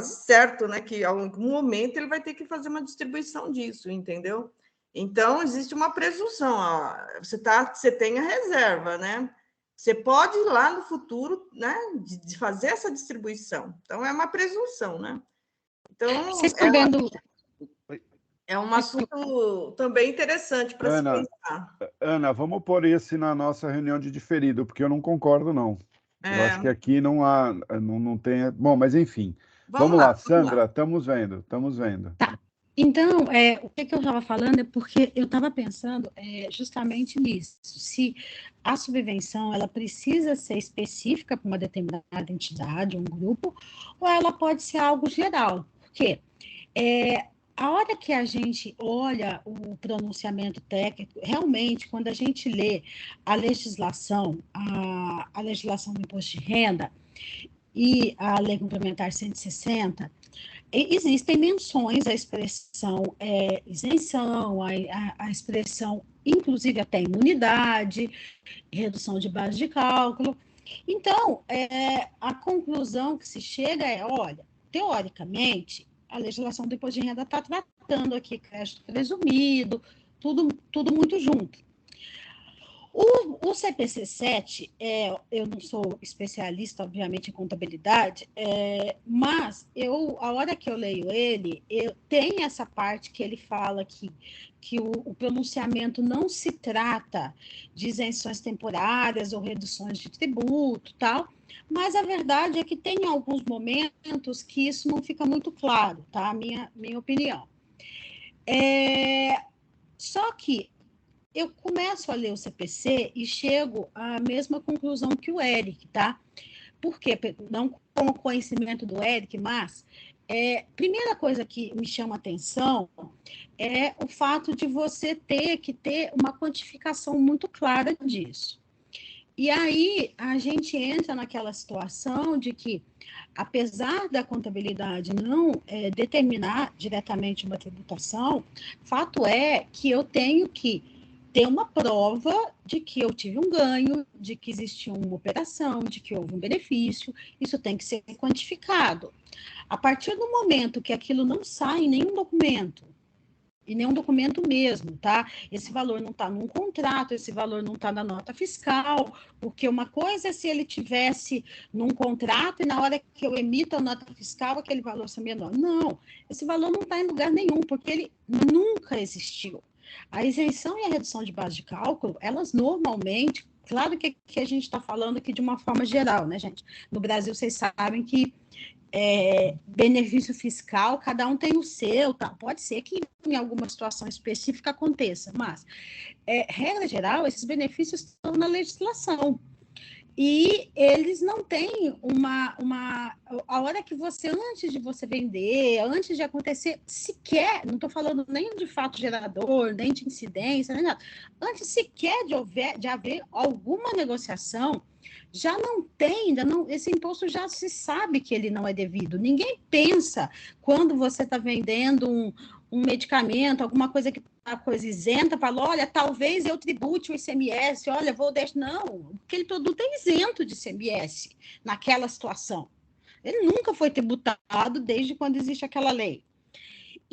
Speaker 5: certo, né, que em algum momento ele vai ter que fazer uma distribuição disso, entendeu? Então, existe uma presunção, você tem a reserva, né? Você pode ir lá no futuro, né, de fazer essa distribuição. Então, é uma presunção, né? Então,
Speaker 4: Vocês estão vendo?
Speaker 5: é um assunto também interessante para se pensar.
Speaker 1: Ana, vamos pôr esse na nossa reunião de diferido, porque eu não concordo, não. Eu acho que aqui não há, não tem... Bom, mas enfim. Vamos lá, Sandra, estamos vendo.
Speaker 4: Tá. Então, o que eu estava falando é porque eu estava pensando justamente nisso. Se a subvenção ela precisa ser específica para uma determinada entidade, um grupo, ou ela pode ser algo geral. Por quê? A hora que a gente olha o pronunciamento técnico, realmente, quando a gente lê a legislação, a legislação do imposto de renda e a Lei Complementar 160, existem menções à expressão isenção, a expressão, inclusive até imunidade, redução de base de cálculo. Então, a conclusão que se chega olha, teoricamente, a legislação do imposto de renda está tratando aqui crédito presumido, tudo muito junto. O CPC 7, eu não sou especialista, obviamente, em contabilidade, mas a hora que eu leio ele, tem essa parte que ele fala que o pronunciamento não se trata de isenções temporárias ou reduções de tributo, tal, mas a verdade é que tem alguns momentos que isso não fica muito claro, tá? Minha opinião. Só que eu começo a ler o CPC e chego à mesma conclusão que o Eric, tá? Por quê? Não com o conhecimento do Eric, mas primeira coisa que me chama a atenção é o fato de você ter que ter uma quantificação muito clara disso. E aí a gente entra naquela situação de que, apesar da contabilidade não determinar diretamente uma tributação, fato é que eu tenho que ter uma prova de que eu tive um ganho, de que existiu uma operação, de que houve um benefício. Isso tem que ser quantificado. A partir do momento que aquilo não sai em nenhum documento, e nenhum documento mesmo, tá? Esse valor não está num contrato, esse valor não está na nota fiscal, porque uma coisa é se ele tivesse num contrato e na hora que eu emito a nota fiscal, aquele valor ser menor. Não, esse valor não está em lugar nenhum, porque ele nunca existiu. A isenção e a redução de base de cálculo, elas normalmente, claro que a gente está falando aqui de uma forma geral, né, gente? No Brasil, vocês sabem que benefício fiscal, cada um tem o seu, tá? Pode ser que em alguma situação específica aconteça, mas, regra geral, esses benefícios estão na legislação. E eles não têm a hora que você, antes de você vender, antes de acontecer, sequer, não estou falando nem de fato gerador, nem de incidência, nem nada, antes sequer de haver alguma negociação, já não tem, esse imposto já se sabe que ele não é devido. Ninguém pensa, quando você está vendendo um medicamento, alguma coisa que a coisa isenta, fala, olha, talvez eu tribute o ICMS, olha, vou deixar. Não, aquele produto é isento de ICMS naquela situação. Ele nunca foi tributado desde quando existe aquela lei.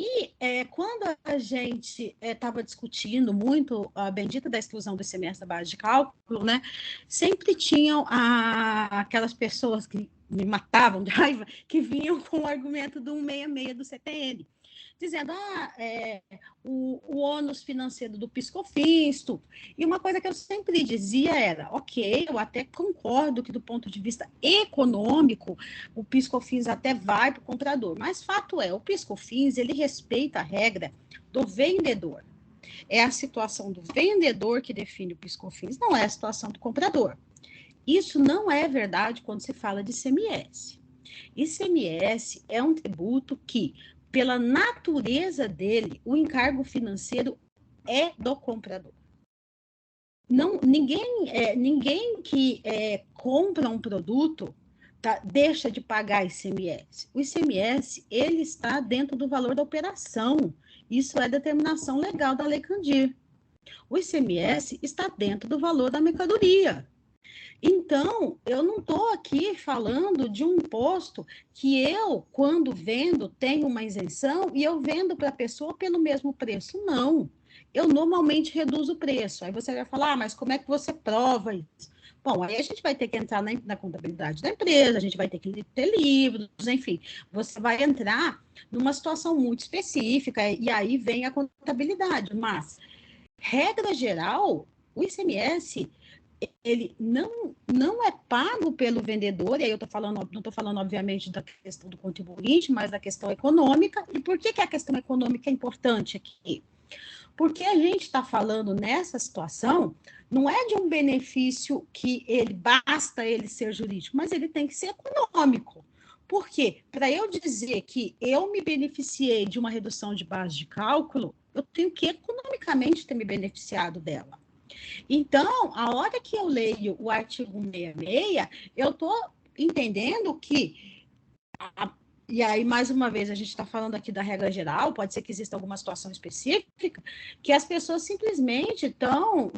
Speaker 4: E quando a gente estava discutindo muito a bendita da exclusão do ICMS da base de cálculo, né, sempre tinham aquelas pessoas que me matavam de raiva, que vinham com o argumento do 166 do CTN, dizendo, o ônus financeiro do PIS/COFINS, tudo. E uma coisa que eu sempre dizia era, ok, eu até concordo que do ponto de vista econômico, o PIS/COFINS até vai para o comprador, mas fato é, o PIS/COFINS, ele respeita a regra do vendedor. É a situação do vendedor que define o PIS/COFINS, não é a situação do comprador. Isso não é verdade quando se fala de ICMS. ICMS é um tributo que, pela natureza dele, o encargo financeiro é do comprador. Ninguém que compra um produto deixa de pagar ICMS. O ICMS, ele está dentro do valor da operação. Isso é determinação legal da Lei Candir. O ICMS está dentro do valor da mercadoria. Então, eu não estou aqui falando de um imposto que eu, quando vendo, tenho uma isenção e eu vendo para a pessoa pelo mesmo preço. Não. Eu normalmente reduzo o preço. Aí você vai falar, mas como é que você prova isso? Bom, aí a gente vai ter que entrar na contabilidade da empresa, a gente vai ter que ter livros, enfim. Você vai entrar numa situação muito específica e aí vem a contabilidade. Mas, regra geral, o ICMS... ele não é pago pelo vendedor, e aí não estou falando, obviamente, da questão do contribuinte, mas da questão econômica. E por que a questão econômica é importante aqui? Porque a gente está falando nessa situação, não é de um benefício que basta ele ser jurídico, mas ele tem que ser econômico. Por quê? Para eu dizer que eu me beneficiei de uma redução de base de cálculo, eu tenho que economicamente ter me beneficiado dela. Então, a hora que eu leio o artigo 166, eu estou entendendo que, e aí, mais uma vez, a gente está falando aqui da regra geral, pode ser que exista alguma situação específica, que as pessoas simplesmente estão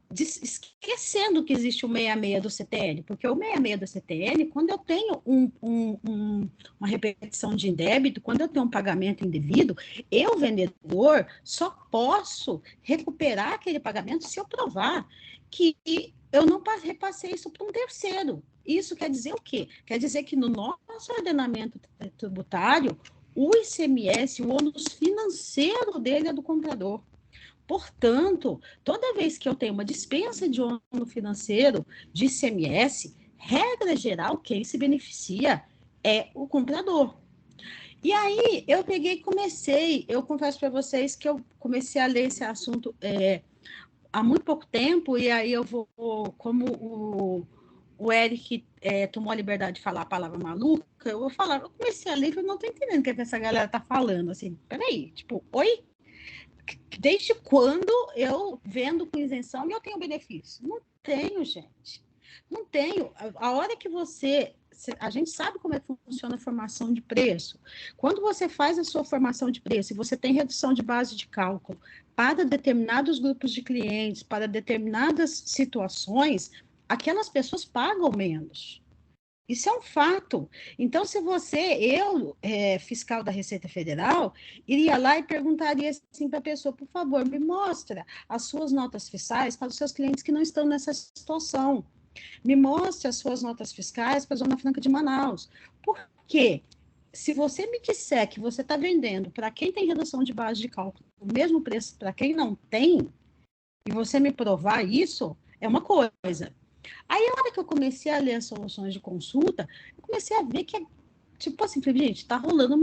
Speaker 4: esquecendo que existe o 66 do CTN, porque o 66 do CTN, quando eu tenho uma repetição de indébito, quando eu tenho um pagamento indevido, eu, vendedor, só posso recuperar aquele pagamento se eu provar que eu não repassei isso para um terceiro. Isso quer dizer o quê? Quer dizer que no nosso ordenamento tributário, o ICMS, o ônus financeiro dele é do comprador. Portanto, toda vez que eu tenho uma dispensa de ônus financeiro de ICMS, regra geral, quem se beneficia é o comprador. E aí, eu eu confesso para vocês que eu comecei a ler esse assunto há muito pouco tempo, e aí eu vou, como o Eric tomou a liberdade de falar a palavra maluca, eu comecei a ler e não estou entendendo o que essa galera está falando, assim, peraí, tipo, oi? Desde quando eu vendo com isenção e eu tenho benefício? Não tenho, gente. Não tenho. A hora que você a gente sabe como é que funciona a formação de preço. Quando você faz a sua formação de preço e você tem redução de base de cálculo para determinados grupos de clientes, para determinadas situações, aquelas pessoas pagam menos. Isso é um fato. Então, se eu, fiscal da Receita Federal, iria lá e perguntaria assim para a pessoa, por favor, me mostra as suas notas fiscais para os seus clientes que não estão nessa situação. Me mostre as suas notas fiscais para a Zona Franca de Manaus. Por quê? Se você me disser que você está vendendo para quem tem redução de base de cálculo o mesmo preço para quem não tem, e você me provar isso, é uma coisa. Aí, a hora que eu comecei a ler as soluções de consulta, eu comecei a ver que, tipo assim, gente, está rolando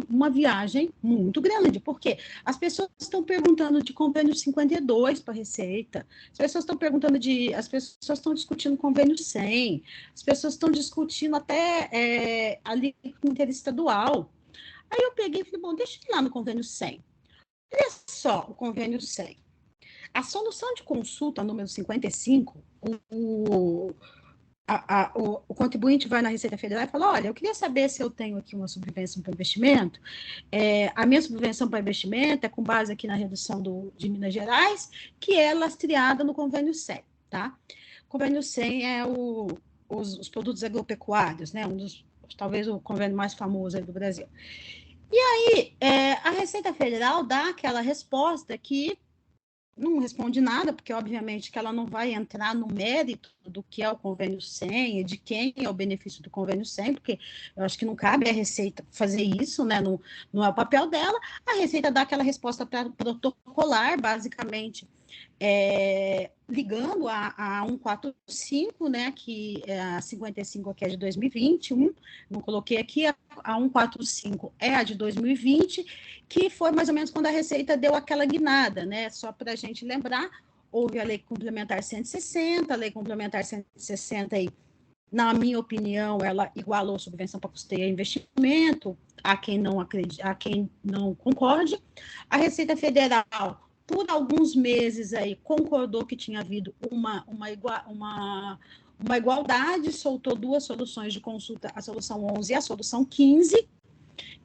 Speaker 4: uma viagem muito grande, porque as pessoas estão perguntando de convênio 52 para a Receita, as pessoas estão discutindo convênio 100, as pessoas estão discutindo até ali com interestadual. Aí eu peguei e falei, bom, deixa eu ir lá no convênio 100. Olha só o convênio 100. A solução de consulta número 55, o contribuinte vai na Receita Federal e fala, olha, eu queria saber se eu tenho aqui uma subvenção para investimento. A minha subvenção para investimento é com base aqui na redução de Minas Gerais, que é lastreada no convênio 100, tá? O convênio 100 é os produtos agropecuários, né? Talvez o convênio mais famoso aí do Brasil. E aí, a Receita Federal dá aquela resposta que não responde nada, porque obviamente que ela não vai entrar no mérito do que é o convênio 100 e de quem é o benefício do convênio 100, porque eu acho que não cabe à Receita fazer isso, né? Não é o papel dela. A Receita dá aquela resposta protocolar, basicamente, ligando a 145, né, que a 55 aqui é de 2021, não coloquei aqui, a 145 é a de 2020, que foi mais ou menos quando a Receita deu aquela guinada, né, só para a gente lembrar, houve a Lei Complementar 160, a Lei Complementar 160 aí, na minha opinião, ela igualou subvenção para custeio e investimento, a quem não concorde. A Receita Federal, por alguns meses aí, concordou que tinha havido uma igualdade, soltou duas soluções de consulta, a solução 11 e a solução 15,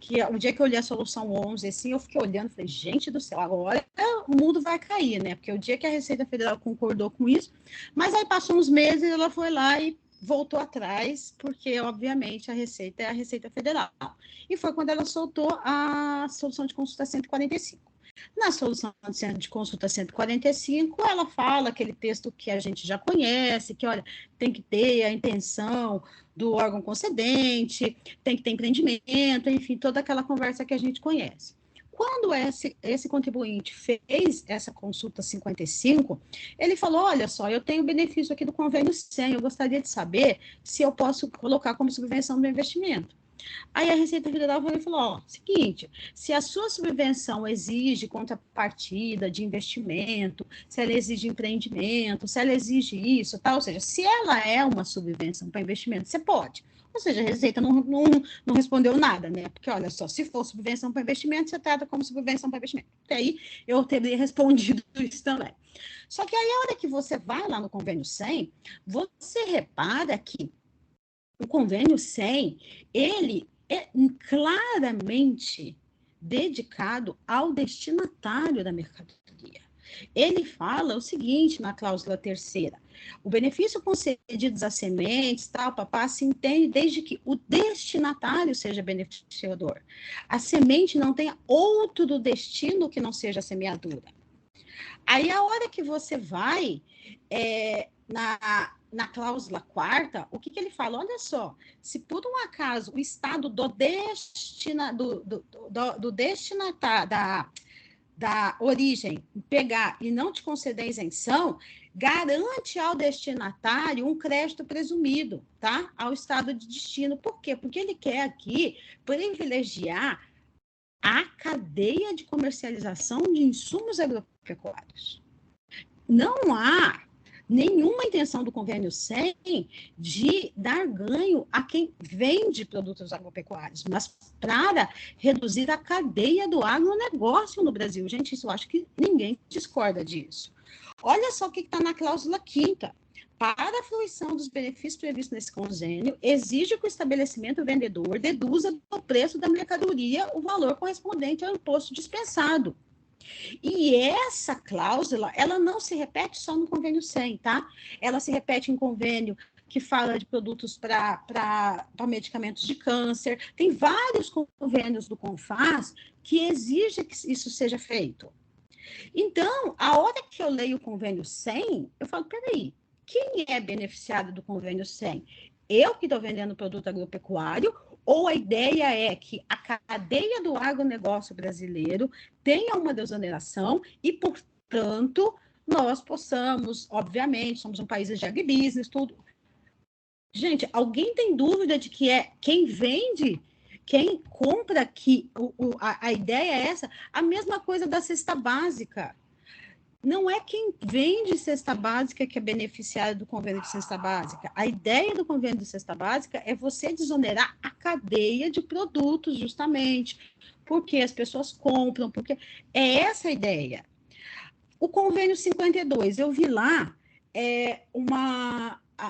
Speaker 4: que o dia que eu olhei a solução 11, assim, eu fiquei olhando, falei, gente do céu, agora o mundo vai cair, né? Porque o dia que a Receita Federal concordou com isso, mas aí passou uns meses, ela foi lá e voltou atrás, porque, obviamente, a Receita é a Receita Federal. E foi quando ela soltou a solução de consulta 145. Na solução de consulta 145, ela fala aquele texto que a gente já conhece, que, olha, tem que ter a intenção do órgão concedente, tem que ter empreendimento, enfim, toda aquela conversa que a gente conhece. Quando esse contribuinte fez essa consulta 55, ele falou, olha só, eu tenho benefício aqui do convênio 100, eu gostaria de saber se eu posso colocar como subvenção do investimento. Aí a Receita Federal falou, ó, seguinte, se a sua subvenção exige contrapartida de investimento, se ela exige empreendimento, se ela exige isso, tal, ou seja, se ela é uma subvenção para investimento, você pode. Ou seja, a Receita não respondeu nada, né? Porque, olha só, se for subvenção para investimento, você trata como subvenção para investimento. Até aí, eu teria respondido isso também. Só que aí, a hora que você vai lá no convênio 100, você repara que o convênio 100, ele é claramente dedicado ao destinatário da mercadoria. Ele fala o seguinte na cláusula 3ª, o benefício concedido às sementes, tal, papá, se entende desde que o destinatário seja beneficiador. A semente não tenha outro destino que não seja a semeadura. Aí, a hora que você vai na cláusula 4ª, o que ele fala? Olha só, se por um acaso o estado do destinatário, da origem pegar e não te conceder isenção, garante ao destinatário um crédito presumido, tá? Ao estado de destino. Por quê? Porque ele quer aqui privilegiar a cadeia de comercialização de insumos agropecuários. Não há nenhuma intenção do convênio 100 de dar ganho a quem vende produtos agropecuários, mas para reduzir a cadeia do agronegócio no Brasil. Gente, isso eu acho que ninguém discorda disso. Olha só o que está na cláusula 5ª. para a fruição dos benefícios previstos nesse convênio, exige que o estabelecimento vendedor deduza do preço da mercadoria o valor correspondente ao imposto dispensado. E essa cláusula, ela não se repete só no convênio 100, tá? Ela se repete em convênio que fala de produtos para medicamentos de câncer. Tem vários convênios do CONFAS que exigem que isso seja feito. Então, a hora que eu leio o convênio 100, eu falo, peraí, quem é beneficiado do convênio 100? Eu que estou vendendo produto agropecuário, ou a ideia é que a cadeia do agronegócio brasileiro tenha uma desoneração e, portanto, nós possamos, obviamente, somos um país de agribusiness, tudo. Gente, alguém tem dúvida de que é quem vende, quem compra aqui, a ideia é essa? A mesma coisa da cesta básica. Não é quem vende cesta básica que é beneficiário do convênio de cesta básica. A ideia do convênio de cesta básica é você desonerar a cadeia de produtos, justamente, porque as pessoas compram, porque é essa a ideia. O convênio 52, eu vi lá,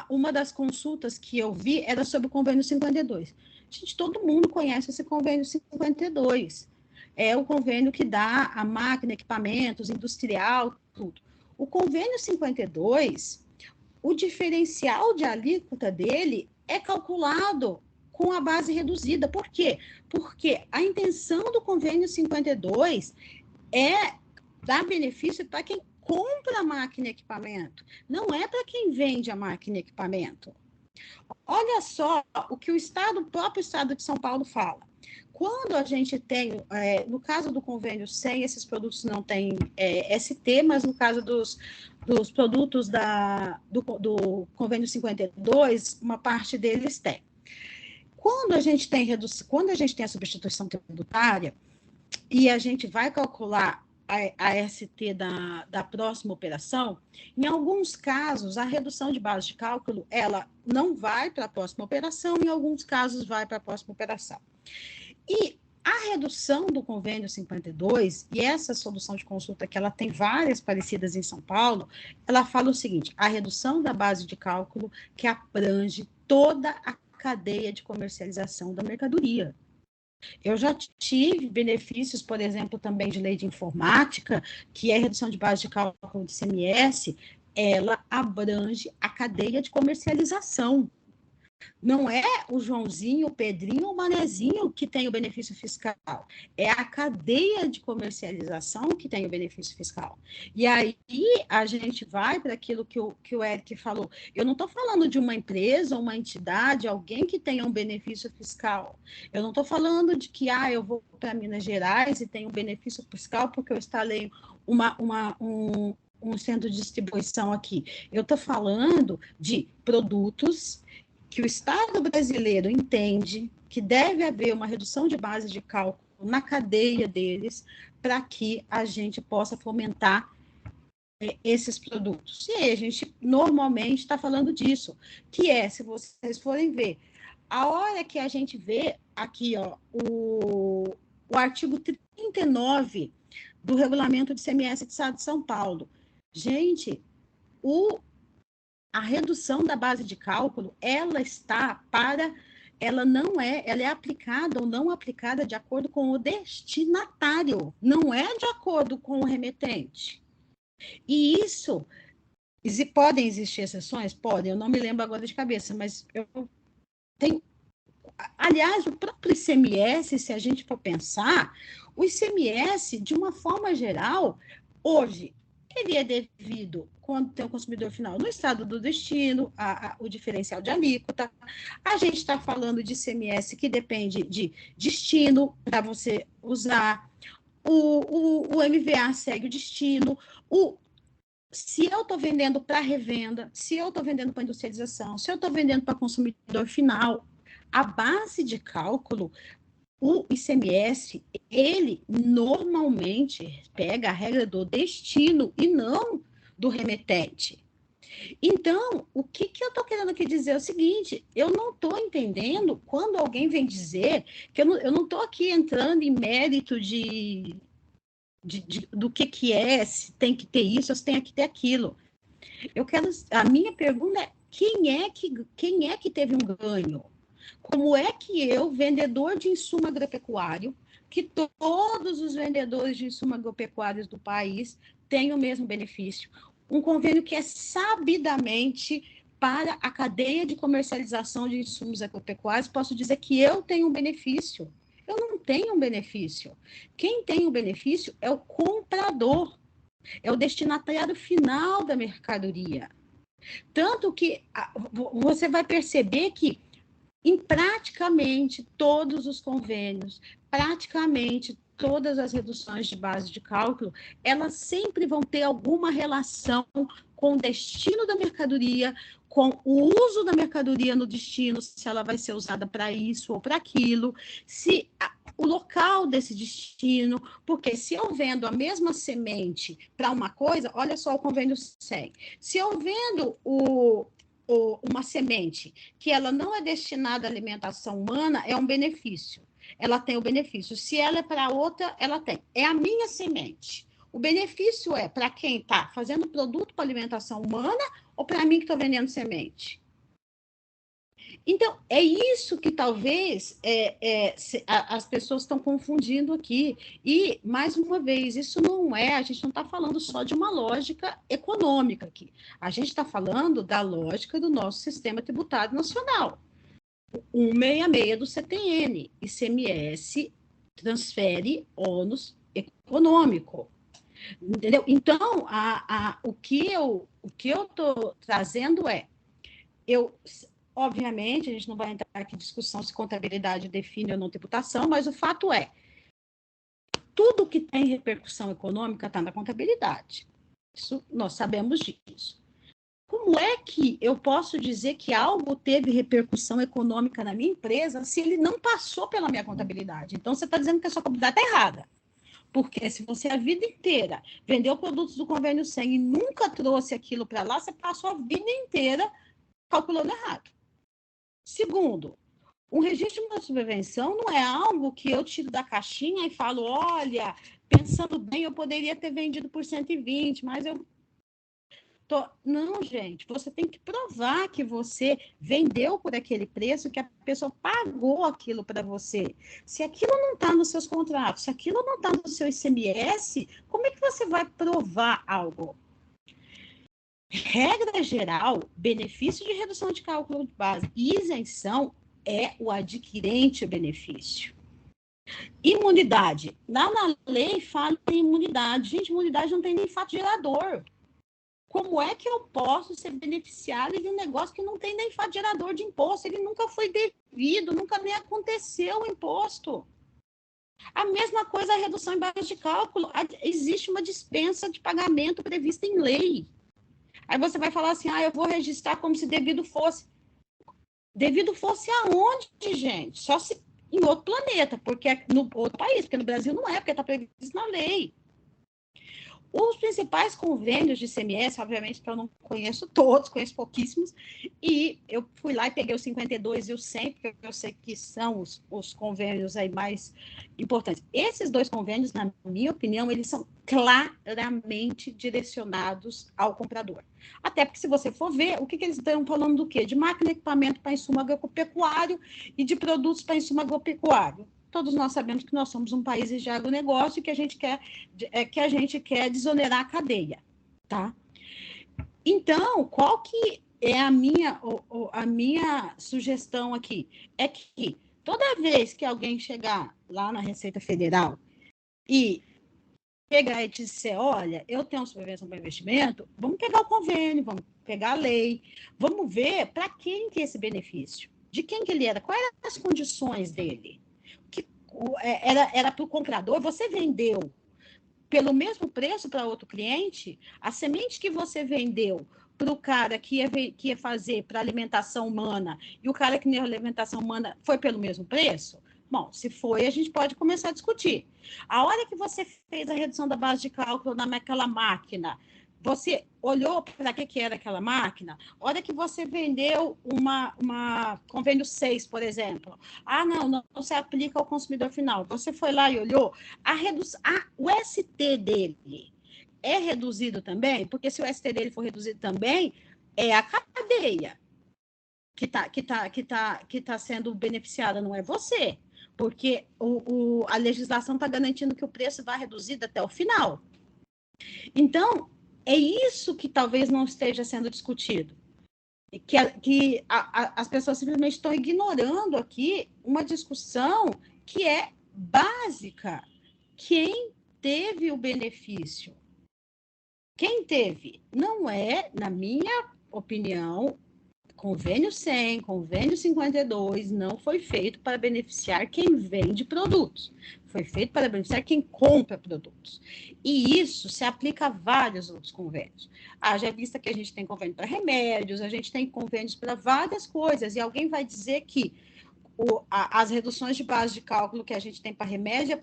Speaker 4: uma das consultas que eu vi era sobre o convênio 52. Gente, todo mundo conhece esse convênio 52. É o convênio que dá a máquina, equipamentos, industrial, tudo. O convênio 52, o diferencial de alíquota dele é calculado com a base reduzida. Por quê? Porque a intenção do convênio 52 é dar benefício para quem compra a máquina e equipamento, não é para quem vende a máquina e equipamento. Olha só o que o próprio Estado de São Paulo fala. Quando a gente tem, no caso do convênio 100, esses produtos não têm ST, mas no caso dos produtos do convênio 52, uma parte deles tem. Quando a gente tem a substituição tributária e a gente vai calcular a ST da próxima operação, em alguns casos, a redução de base de cálculo, ela não vai para a próxima operação, em alguns casos vai para a próxima operação. E a redução do convênio 52, e essa solução de consulta, que ela tem várias parecidas em São Paulo, ela fala o seguinte, a redução da base de cálculo que abrange toda a cadeia de comercialização da mercadoria. Eu já tive benefícios, por exemplo, também de lei de informática, que é redução de base de cálculo de ICMS, ela abrange a cadeia de comercialização. Não é o Joãozinho, o Pedrinho ou o Manezinho que tem o benefício fiscal. É a cadeia de comercialização que tem o benefício fiscal. E aí a gente vai para aquilo que o Eric falou. Eu não estou falando de uma empresa, uma entidade, alguém que tenha um benefício fiscal. Eu não estou falando de que eu vou para Minas Gerais e tenho um benefício fiscal porque eu instalei um centro de distribuição aqui. Eu estou falando de produtos que o Estado brasileiro entende que deve haver uma redução de base de cálculo na cadeia deles para que a gente possa fomentar esses produtos. E aí a gente normalmente está falando disso, que se vocês forem ver, a hora que a gente vê aqui o artigo 39 do Regulamento de ICMS do Estado de São Paulo, gente, a redução da base de cálculo, ela é aplicada ou não aplicada de acordo com o destinatário, não é de acordo com o remetente. E isso, podem existir exceções? Podem, eu não me lembro agora de cabeça, mas eu tenho... Aliás, o próprio ICMS, se a gente for pensar, o ICMS, de uma forma geral, hoje, ele é devido, quando tem o consumidor final, no estado do destino, o diferencial de alíquota. A gente está falando de ICMS que depende de destino para você usar. O MVA segue o destino. Se eu estou vendendo para revenda, se eu estou vendendo para industrialização, se eu estou vendendo para consumidor final, a base de cálculo, o ICMS, ele normalmente pega a regra do destino e não do remetente. Então, o que eu estou querendo aqui dizer é o seguinte, eu não estou entendendo quando alguém vem dizer que eu não estou aqui entrando em mérito do que é, se tem que ter isso, se tem que ter aquilo. A minha pergunta é, quem é que teve um ganho? Como é que eu, vendedor de insumo agropecuário, que todos os vendedores de insumos agropecuários do país têm o mesmo benefício? Um convênio que é sabidamente para a cadeia de comercialização de insumos agropecuários, posso dizer que eu tenho um benefício. Eu não tenho um benefício. Quem tem um benefício é o comprador, é o destinatário final da mercadoria. Tanto que você vai perceber que em praticamente todos os convênios, praticamente todas as reduções de base de cálculo, elas sempre vão ter alguma relação com o destino da mercadoria, com o uso da mercadoria no destino, se ela vai ser usada para isso ou para aquilo, se o local desse destino, porque se eu vendo a mesma semente para uma coisa, olha só o convênio 100, se eu vendo uma semente que ela não é destinada à alimentação humana, é um benefício. Ela tem o benefício. Se ela é para outra, ela tem. É a minha semente. O benefício é para quem está fazendo produto para alimentação humana ou para mim que estou vendendo semente? Então, é isso que talvez as pessoas estão confundindo aqui. E, mais uma vez, isso não é, a gente não está falando só de uma lógica econômica aqui. A gente está falando da lógica do nosso sistema tributário nacional. 166 do CTN, ICMS transfere ônus econômico. Entendeu? Então, o que eu estou trazendo obviamente, a gente não vai entrar aqui em discussão se contabilidade define ou não tributação, mas o fato é, tudo que tem repercussão econômica está na contabilidade. Isso, nós sabemos disso. Como é que eu posso dizer que algo teve repercussão econômica na minha empresa se ele não passou pela minha contabilidade? Então, você está dizendo que a sua contabilidade está errada. Porque se você a vida inteira vendeu produtos do convênio 100 e nunca trouxe aquilo para lá, você passou a vida inteira calculando errado. Segundo, um registro de uma subvenção não é algo que eu tiro da caixinha e falo, olha, pensando bem, eu poderia ter vendido por 120, mas eu... Não, gente, você tem que provar que você vendeu por aquele preço, que a pessoa pagou aquilo para você. Se aquilo não está nos seus contratos, se aquilo não está no seu ICMS, como é que você vai provar algo? Regra geral, benefício de redução de cálculo de base e isenção é o adquirente o benefício. Imunidade. Lá na lei fala em imunidade. Gente, imunidade não tem nem fato gerador. Como é que eu posso ser beneficiário de um negócio que não tem nem fato gerador de imposto? Ele nunca foi devido, nunca nem aconteceu o imposto. A mesma coisa a redução em base de cálculo. Existe uma dispensa de pagamento prevista em lei. Aí você vai falar assim, eu vou registrar como se devido fosse. Devido fosse aonde, gente? Só se em outro planeta, porque é no outro país, porque no Brasil não é, porque está previsto na lei. Os principais convênios de ICMS, obviamente, que eu não conheço todos, conheço pouquíssimos, e eu fui lá e peguei o 52 e o 100, porque eu sei que são os convênios aí mais importantes. Esses dois convênios, na minha opinião, eles são claramente direcionados ao comprador. Até porque, se você for ver, o que eles estão falando do quê? De máquina e equipamento para insumo agropecuário e de produtos para insumo agropecuário. Todos nós sabemos que nós somos um país de agronegócio e que a gente quer desonerar a cadeia, tá? Então, qual que é a minha sugestão aqui? É que toda vez que alguém chegar lá na Receita Federal e pegar e dizer, olha, eu tenho uma subvenção para investimento, vamos pegar o convênio, vamos pegar a lei, vamos ver para quem que é esse benefício, de quem que ele era, quais eram as condições dele. Era para o comprador, você vendeu pelo mesmo preço para outro cliente, a semente que você vendeu para o cara que ia fazer para alimentação humana e o cara que nem alimentação humana foi pelo mesmo preço? Bom, se foi, a gente pode começar a discutir. A hora que você fez a redução da base de cálculo naquela máquina, você olhou para que era aquela máquina? A hora que você vendeu uma convênio 6, por exemplo. Não se aplica ao consumidor final. Você foi lá e olhou. O ST dele é reduzido também, porque se o ST dele for reduzido também, é a cadeia que tá sendo beneficiada, não é você, porque a legislação está garantindo que o preço vai reduzido até o final. Então, é isso que talvez não esteja sendo discutido. Que as pessoas simplesmente estão ignorando aqui uma discussão que é básica. Quem teve o benefício? Quem teve? Não é, na minha opinião, convênio 100, convênio 52, não foi feito para beneficiar quem vende produtos. Foi feito para beneficiar quem compra produtos. E isso se aplica a vários outros convênios. Já vista que a gente tem convênio para remédios, a gente tem convênios para várias coisas, e alguém vai dizer que as reduções de base de cálculo que a gente tem para remédio é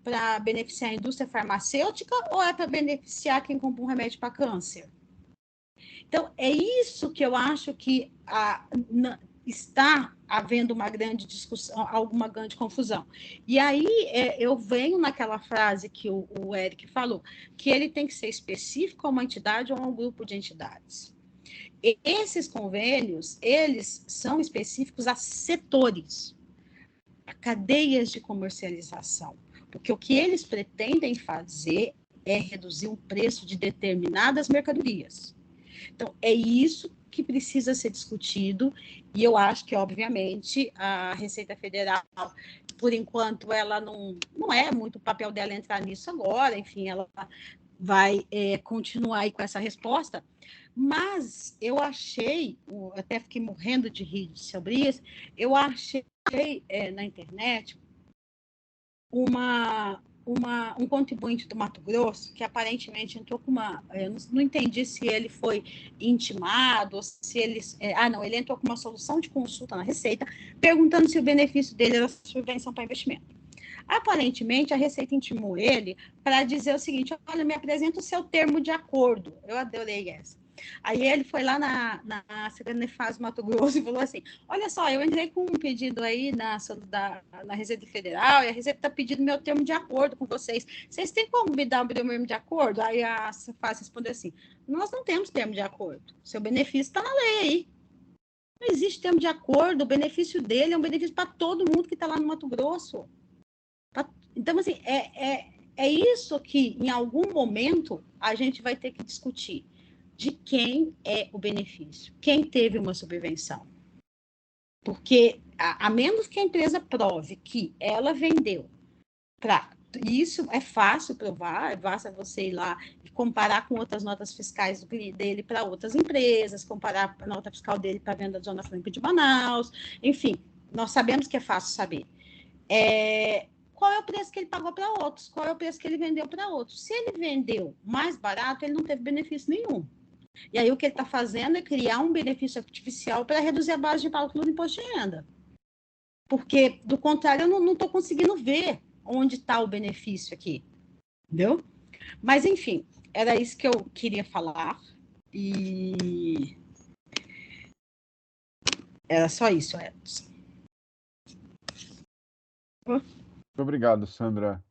Speaker 4: para beneficiar a indústria farmacêutica ou é para beneficiar quem compra um remédio para câncer? Então, é isso que eu acho que está havendo uma grande discussão, alguma grande confusão. E aí eu venho naquela frase que o Eric falou, que ele tem que ser específico a uma entidade ou a um grupo de entidades. E esses convênios, eles são específicos a setores, a cadeias de comercialização, porque o que eles pretendem fazer é reduzir o preço de determinadas mercadorias. Então, é isso que precisa ser discutido, e eu acho que, obviamente, a Receita Federal, por enquanto, ela não é muito o papel dela entrar nisso agora, enfim, ela vai continuar aí com essa resposta, mas eu achei, eu até fiquei morrendo de rir sobre isso, eu achei na internet um contribuinte do Mato Grosso que aparentemente entrou com eu não entendi se ele foi intimado, ou se ele... ele entrou com uma solução de consulta na Receita, perguntando se o benefício dele era subvenção para investimento. Aparentemente, a Receita intimou ele para dizer o seguinte: olha, me apresenta o seu termo de acordo. Eu adorei essa. Aí ele foi lá na Secretaria Mato Grosso e falou assim: olha só, eu entrei com um pedido aí na Receita Federal e a Receita está pedindo meu termo de acordo com vocês. Vocês têm como me dar o meu termo de acordo? Aí a Cefaz respondeu assim: nós não temos termo de acordo. Seu benefício está na lei aí. Não existe termo de acordo, o benefício dele é um benefício para todo mundo que está lá no Mato Grosso. Então, assim, é isso que, em algum momento, a gente vai ter que discutir. De quem é o benefício? Quem teve uma subvenção? Porque, a menos que a empresa prove que ela vendeu isso é fácil provar, basta você ir lá e comparar com outras notas fiscais dele para outras empresas, comparar a nota fiscal dele para a venda da Zona Franca de Manaus, enfim, nós sabemos que é fácil saber. Qual é o preço que ele pagou para outros? Qual é o preço que ele vendeu para outros? Se ele vendeu mais barato, ele não teve benefício nenhum. E aí o que ele está fazendo é criar um benefício artificial para reduzir a base de cálculo do imposto de renda. Porque, do contrário, eu não estou conseguindo ver onde está o benefício aqui. Entendeu? Mas, enfim, era isso que eu queria falar. E era só isso, Edson.
Speaker 1: Muito obrigado, Sandra.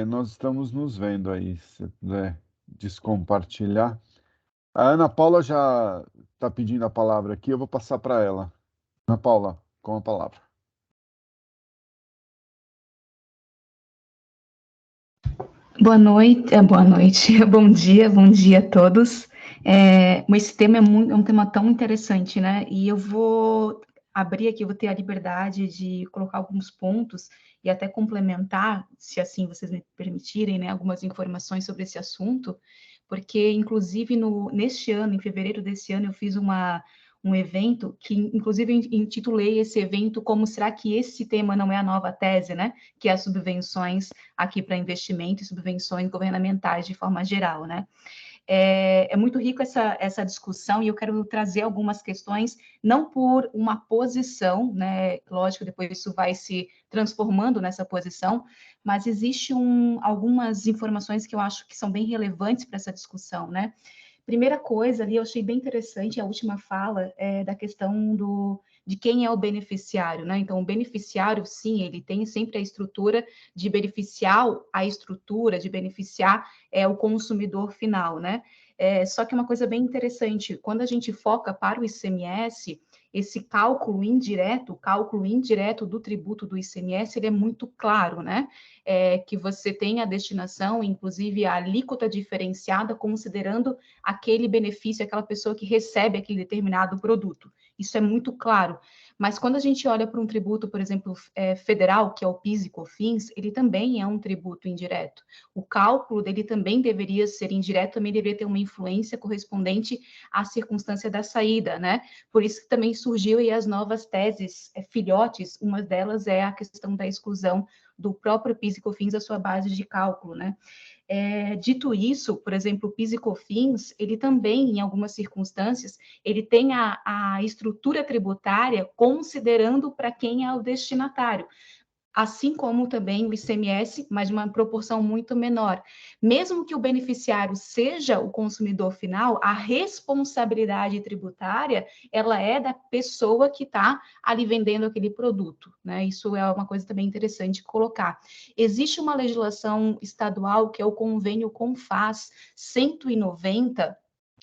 Speaker 1: Nós estamos nos vendo aí, se puder descompartilhar. A Ana Paula já está pedindo a palavra aqui, eu vou passar para ela. Ana Paula, com a palavra.
Speaker 6: Boa noite, bom dia a todos. Esse tema é um tema tão interessante, né? E eu vou abrir aqui, vou ter a liberdade de colocar alguns pontos e até complementar, se assim vocês me permitirem, né, algumas informações sobre esse assunto, porque, inclusive, neste ano, em fevereiro desse ano, eu fiz um evento que, inclusive, intitulei esse evento como Será que esse tema não é a nova tese, né? Que é as subvenções aqui para investimento e subvenções governamentais de forma geral, né? É muito rico essa discussão e eu quero trazer algumas questões, não por uma posição, né? Lógico, depois isso vai se transformando nessa posição, mas existe algumas informações que eu acho que são bem relevantes para essa discussão, né? Primeira coisa ali, eu achei bem interessante a última fala da questão de quem é o beneficiário, né? Então, o beneficiário, sim, ele tem sempre a estrutura de beneficiar o consumidor final, né? Só que uma coisa bem interessante, quando a gente foca para o ICMS, esse cálculo indireto do tributo do ICMS, ele é muito claro, né? Que você tem a destinação, inclusive a alíquota diferenciada, considerando aquele benefício, aquela pessoa que recebe aquele determinado produto. Isso é muito claro. Mas quando a gente olha para um tributo, por exemplo, federal, que é o PIS e COFINS, ele também é um tributo indireto. O cálculo dele também deveria ser indireto, também deveria ter uma influência correspondente à circunstância da saída, né? Por isso que também surgiu aí as novas teses filhotes, uma delas é a questão da exclusão do próprio PIS e COFINS da sua base de cálculo, né? Dito isso, por exemplo, o PIS e COFINS, ele também, em algumas circunstâncias, ele tem a estrutura tributária considerando para quem é o destinatário, assim como também o ICMS, mas de uma proporção muito menor. Mesmo que o beneficiário seja o consumidor final, a responsabilidade tributária, ela é da pessoa que está ali vendendo aquele produto, né? Isso é uma coisa também interessante colocar. Existe uma legislação estadual, que é o Convênio CONFAS 190,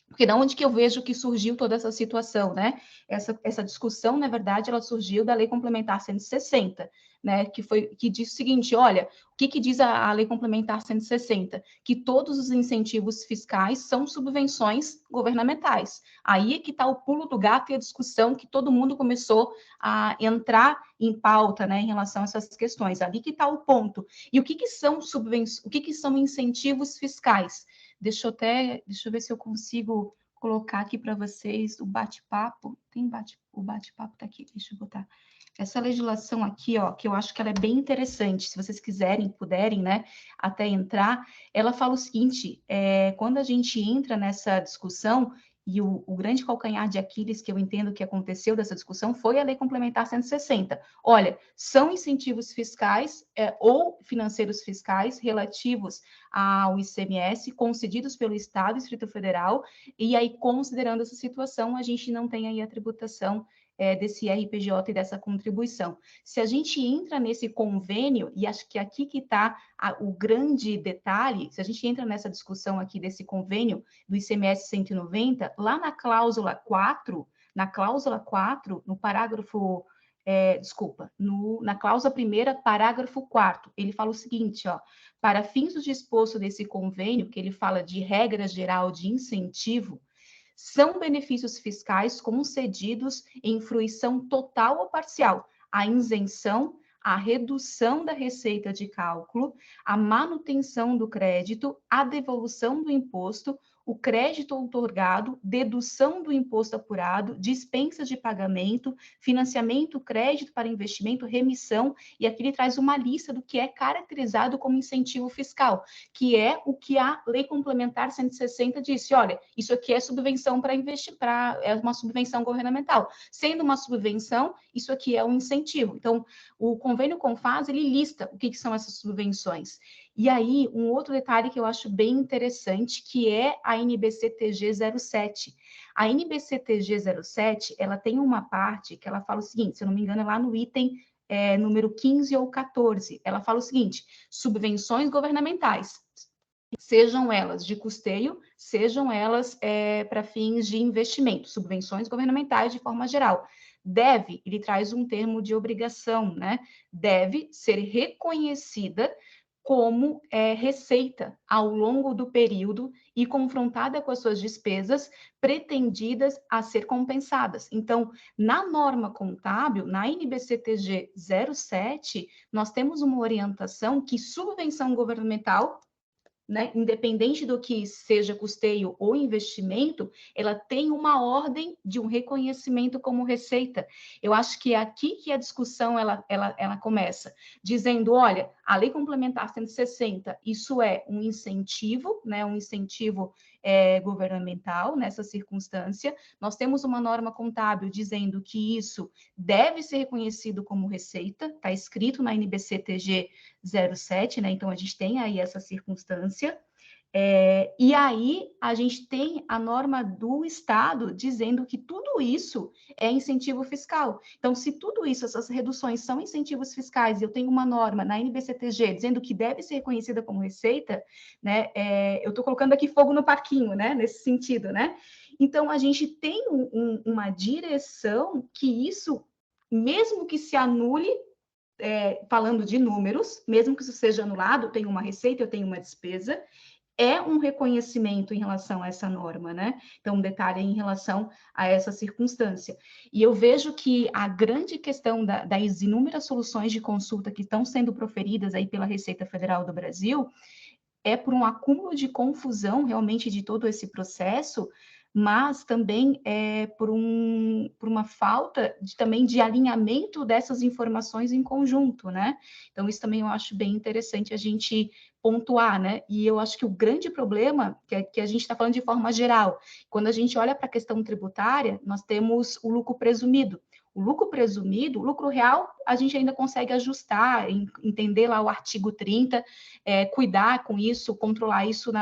Speaker 6: porque da onde que eu vejo que surgiu toda essa situação, né? Essa discussão, na verdade, ela surgiu da Lei Complementar 160, né? Que diz o seguinte: olha, o que diz a Lei Complementar 160? Que todos os incentivos fiscais são subvenções governamentais. Aí é que está o pulo do gato e a discussão que todo mundo começou a entrar em pauta, né, em relação a essas questões. Ali que está o ponto. E o que são subvenções? O que são incentivos fiscais? Deixa eu ver se eu consigo colocar aqui para vocês o bate-papo. O bate-papo está aqui, deixa eu botar. Essa legislação aqui, ó, que eu acho que ela é bem interessante, se vocês quiserem, puderem, né, até entrar, ela fala o seguinte: quando a gente entra nessa discussão, e o grande calcanhar de Aquiles que eu entendo que aconteceu dessa discussão foi a Lei Complementar 160. Olha, são incentivos fiscais ou financeiros fiscais relativos ao ICMS concedidos pelo Estado e Distrito Federal, e aí, considerando essa situação, a gente não tem aí a tributação desse RPJ e dessa contribuição. Se a gente entra nesse convênio, e acho que aqui que está o grande detalhe, se a gente entra nessa discussão aqui desse convênio do ICMS 190, lá na cláusula 4, no parágrafo, na cláusula 1ª, parágrafo 4º, ele fala o seguinte, ó: para fins do disposto desse convênio, que ele fala de regra geral de incentivo, são benefícios fiscais concedidos em fruição total ou parcial, a isenção, a redução da receita de cálculo, a manutenção do crédito, a devolução do imposto, o crédito outorgado, dedução do imposto apurado, dispensa de pagamento, financiamento, crédito para investimento, remissão, e aqui ele traz uma lista do que é caracterizado como incentivo fiscal, que é o que a Lei Complementar 160 disse: olha, isso aqui é subvenção para investir, é uma subvenção governamental. Sendo uma subvenção, isso aqui é um incentivo. Então, o convênio CONFAS, ele lista o que são essas subvenções. E aí, um outro detalhe que eu acho bem interessante, que é a NBC-TG 07. A NBC-TG 07, ela tem uma parte que ela fala o seguinte, se eu não me engano, é lá no item número 15 ou 14. Ela fala o seguinte: subvenções governamentais, sejam elas de custeio, sejam elas para fins de investimento, subvenções governamentais de forma geral. Ele traz um termo de obrigação, né? Deve ser reconhecida como receita ao longo do período e confrontada com as suas despesas pretendidas a ser compensadas. Então, na norma contábil, na NBC-TG 07, nós temos uma orientação que subvenção governamental, né, independente do que seja custeio ou investimento, ela tem uma ordem de um reconhecimento como receita. Eu acho que é aqui que a discussão ela começa, dizendo: olha, a Lei Complementar 160, isso é um incentivo, né, um incentivo governamental nessa circunstância. Nós temos uma norma contábil dizendo que isso deve ser reconhecido como receita, está escrito na NBC-TG 07, né? Então a gente tem aí essa circunstância. E aí a gente tem a norma do Estado dizendo que tudo isso é incentivo fiscal. Então, se tudo isso, essas reduções são incentivos fiscais, e eu tenho uma norma na NBCTG dizendo que deve ser reconhecida como receita, né? Eu estou colocando aqui fogo no parquinho, né? Nesse sentido, né? Então, a gente tem uma direção que isso, mesmo que se anule, falando de números, mesmo que isso seja anulado, eu tenho uma receita, eu tenho uma despesa, é um reconhecimento em relação a essa norma, né? Então, um detalhe em relação a essa circunstância. E eu vejo que a grande questão das inúmeras soluções de consulta que estão sendo proferidas aí pela Receita Federal do Brasil é por um acúmulo de confusão realmente de todo esse processo, mas também por uma falta também de alinhamento dessas informações em conjunto, né? Então, isso também eu acho bem interessante a gente pontuar, né? E eu acho que o grande problema, que a gente está falando de forma geral, quando a gente olha para a questão tributária, nós temos o lucro presumido. O lucro presumido, o lucro real, a gente ainda consegue ajustar, entender lá o artigo 30, cuidar com isso, controlar isso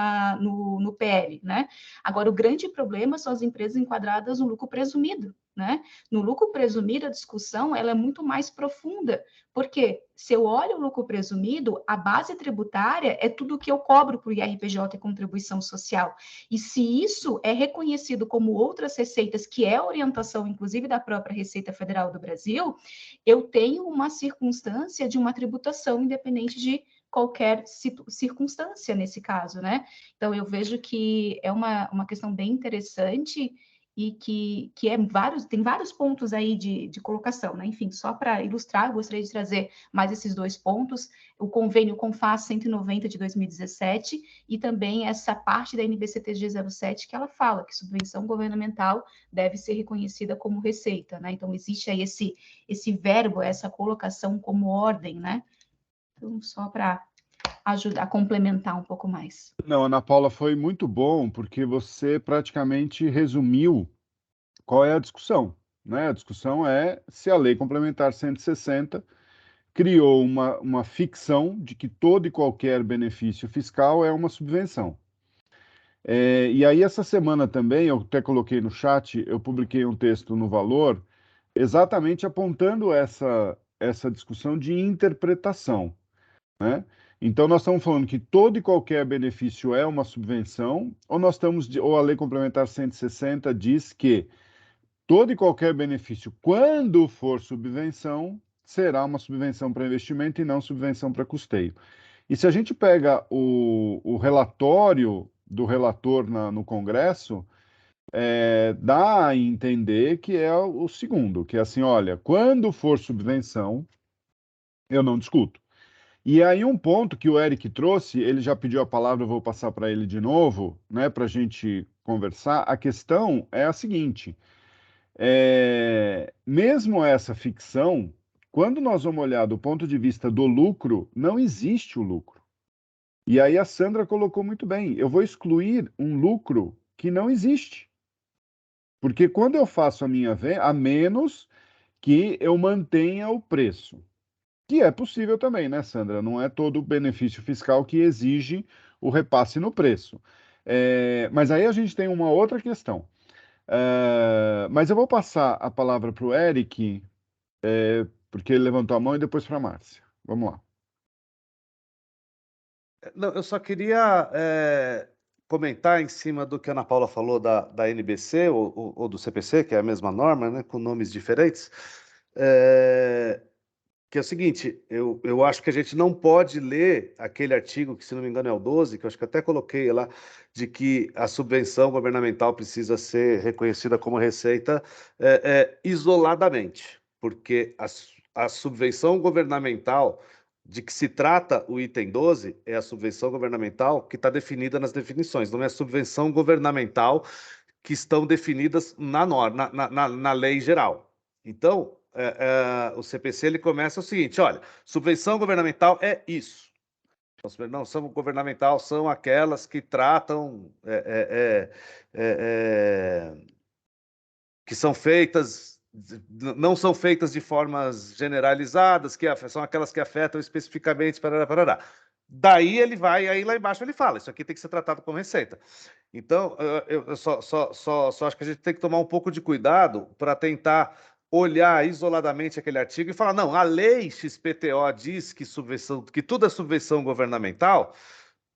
Speaker 6: no PL, né? Agora, o grande problema são as empresas enquadradas no lucro presumido, né? No lucro presumido, a discussão ela é muito mais profunda, porque se eu olho o lucro presumido, a base tributária é tudo que eu cobro para o IRPJ e contribuição social. E se isso é reconhecido como outras receitas, que é a orientação, inclusive, da própria Receita Federal do Brasil, eu tenho uma circunstância de uma tributação independente de qualquer circunstância nesse caso, né? Então, eu vejo que é uma questão bem interessante e que tem vários pontos aí de colocação, né? Enfim, só para ilustrar, eu gostaria de trazer mais esses dois pontos, o convênio CONFAS 190 de 2017 e também essa parte da NBCTG 07 que ela fala que subvenção governamental deve ser reconhecida como receita, né? Então, existe aí esse verbo, essa colocação como ordem, né? Então, só para ajudar a complementar um pouco mais.
Speaker 1: Não, Ana Paula, foi muito bom, porque você praticamente resumiu qual é a discussão, né? A discussão é se a Lei Complementar 160 criou uma ficção de que todo e qualquer benefício fiscal é uma subvenção. E aí, essa semana também, eu até coloquei no chat, eu publiquei um texto no Valor, exatamente apontando essa discussão de interpretação, né? Então, nós estamos falando que todo e qualquer benefício é uma subvenção, ou a Lei Complementar 160 diz que todo e qualquer benefício, quando for subvenção, será uma subvenção para investimento e não subvenção para custeio. E se a gente pega o relatório do relator no Congresso, dá a entender que é o segundo, que é assim, olha, quando for subvenção, eu não discuto. E aí um ponto que o Eric trouxe, ele já pediu a palavra, eu vou passar para ele de novo, né, para a gente conversar. A questão é a seguinte, mesmo essa ficção, quando nós vamos olhar do ponto de vista do lucro, não existe o lucro. E aí a Sandra colocou muito bem, eu vou excluir um lucro que não existe. Porque quando eu faço a minha venda, a menos que eu mantenha o preço. Que é possível também, né, Sandra? Não é todo benefício fiscal que exige o repasse no preço. Mas aí a gente tem uma outra questão. Mas eu vou passar a palavra para o Eric, porque ele levantou a mão, e depois para a Márcia. Vamos lá.
Speaker 3: Não, eu só queria comentar em cima do que a Ana Paula falou da NBC ou do CPC, que é a mesma norma, né, com nomes diferentes. Que é o seguinte, eu acho que a gente não pode ler aquele artigo, que se não me engano é o 12, que eu acho que até coloquei lá, de que a subvenção governamental precisa ser reconhecida como receita isoladamente, porque a subvenção governamental de que se trata o item 12 é a subvenção governamental que está definida nas definições, não é a subvenção governamental que estão definidas na norma, na lei geral. Então, o CPC ele começa o seguinte: olha, subvenção governamental é isso. Subvenção governamental são aquelas que tratam, que são feitas não são feitas de formas generalizadas, que são aquelas que afetam especificamente, parará. Daí ele vai, aí lá embaixo ele fala, isso aqui tem que ser tratado como receita. Então, eu só acho que a gente tem que tomar um pouco de cuidado para tentar olhar isoladamente aquele artigo e falar, não, a lei XPTO diz que tudo é subvenção governamental,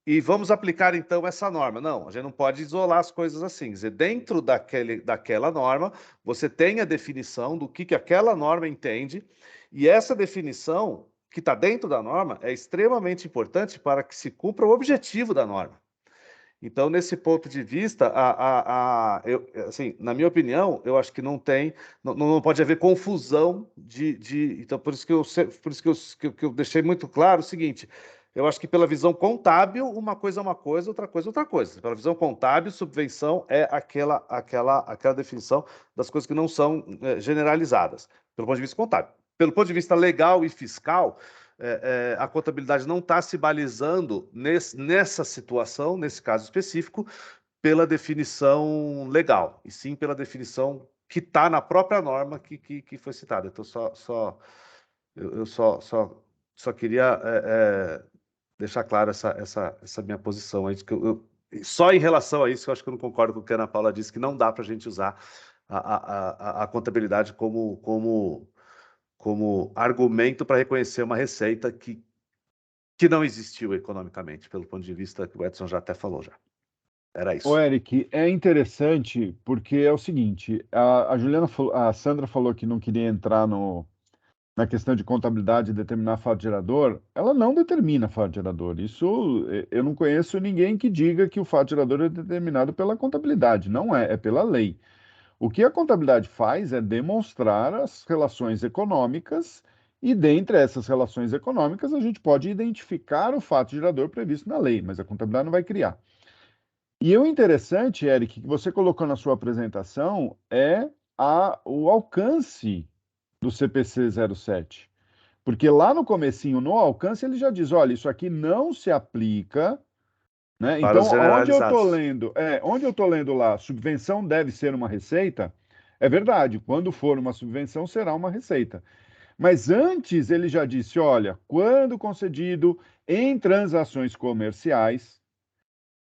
Speaker 3: e vamos aplicar, então, essa norma. Não, a gente não pode isolar as coisas assim. Quer dizer, dentro daquela norma, você tem a definição do que aquela norma entende, e essa definição, que está dentro da norma, é extremamente importante para que se cumpra o objetivo da norma. Então, nesse ponto de vista, assim, na minha opinião, eu acho que não pode haver confusão então, por isso que eu deixei muito claro o seguinte: eu acho que pela visão contábil, uma coisa é uma coisa, outra coisa é outra coisa. Pela visão contábil, subvenção é aquela definição das coisas que não são generalizadas, pelo ponto de vista contábil. Pelo ponto de vista legal e fiscal, a contabilidade não está se balizando nessa situação, nesse caso específico, pela definição legal, e sim pela definição que está na própria norma que foi citada. Então, eu só queria deixar clara essa minha posição aí, só em relação a isso, eu acho que eu não concordo com o que a Ana Paula disse, que não dá para a gente usar a contabilidade como argumento para reconhecer uma receita que não existiu economicamente, pelo ponto de vista que o Edson já até falou já. Era isso.
Speaker 1: Ô, Eric, é interessante porque é o seguinte, a Sandra falou que não queria entrar na questão de contabilidade e determinar fato gerador. Ela não determina fato gerador. Isso, eu não conheço ninguém que diga que o fato gerador é determinado pela contabilidade. Não é pela lei. O que a contabilidade faz é demonstrar as relações econômicas, e dentre essas relações econômicas a gente pode identificar o fato gerador previsto na lei, mas a contabilidade não vai criar. E o interessante, Eric, que você colocou na sua apresentação é o alcance do CPC 07. Porque lá no comecinho, no alcance, ele já diz, olha, isso aqui não se aplica, né?
Speaker 3: Para os
Speaker 1: Então, onde eu
Speaker 3: generalizados.
Speaker 1: estou lendo lá, subvenção deve ser uma receita, é verdade, quando for uma subvenção, será uma receita. Mas antes ele já disse, olha, quando concedido em transações comerciais,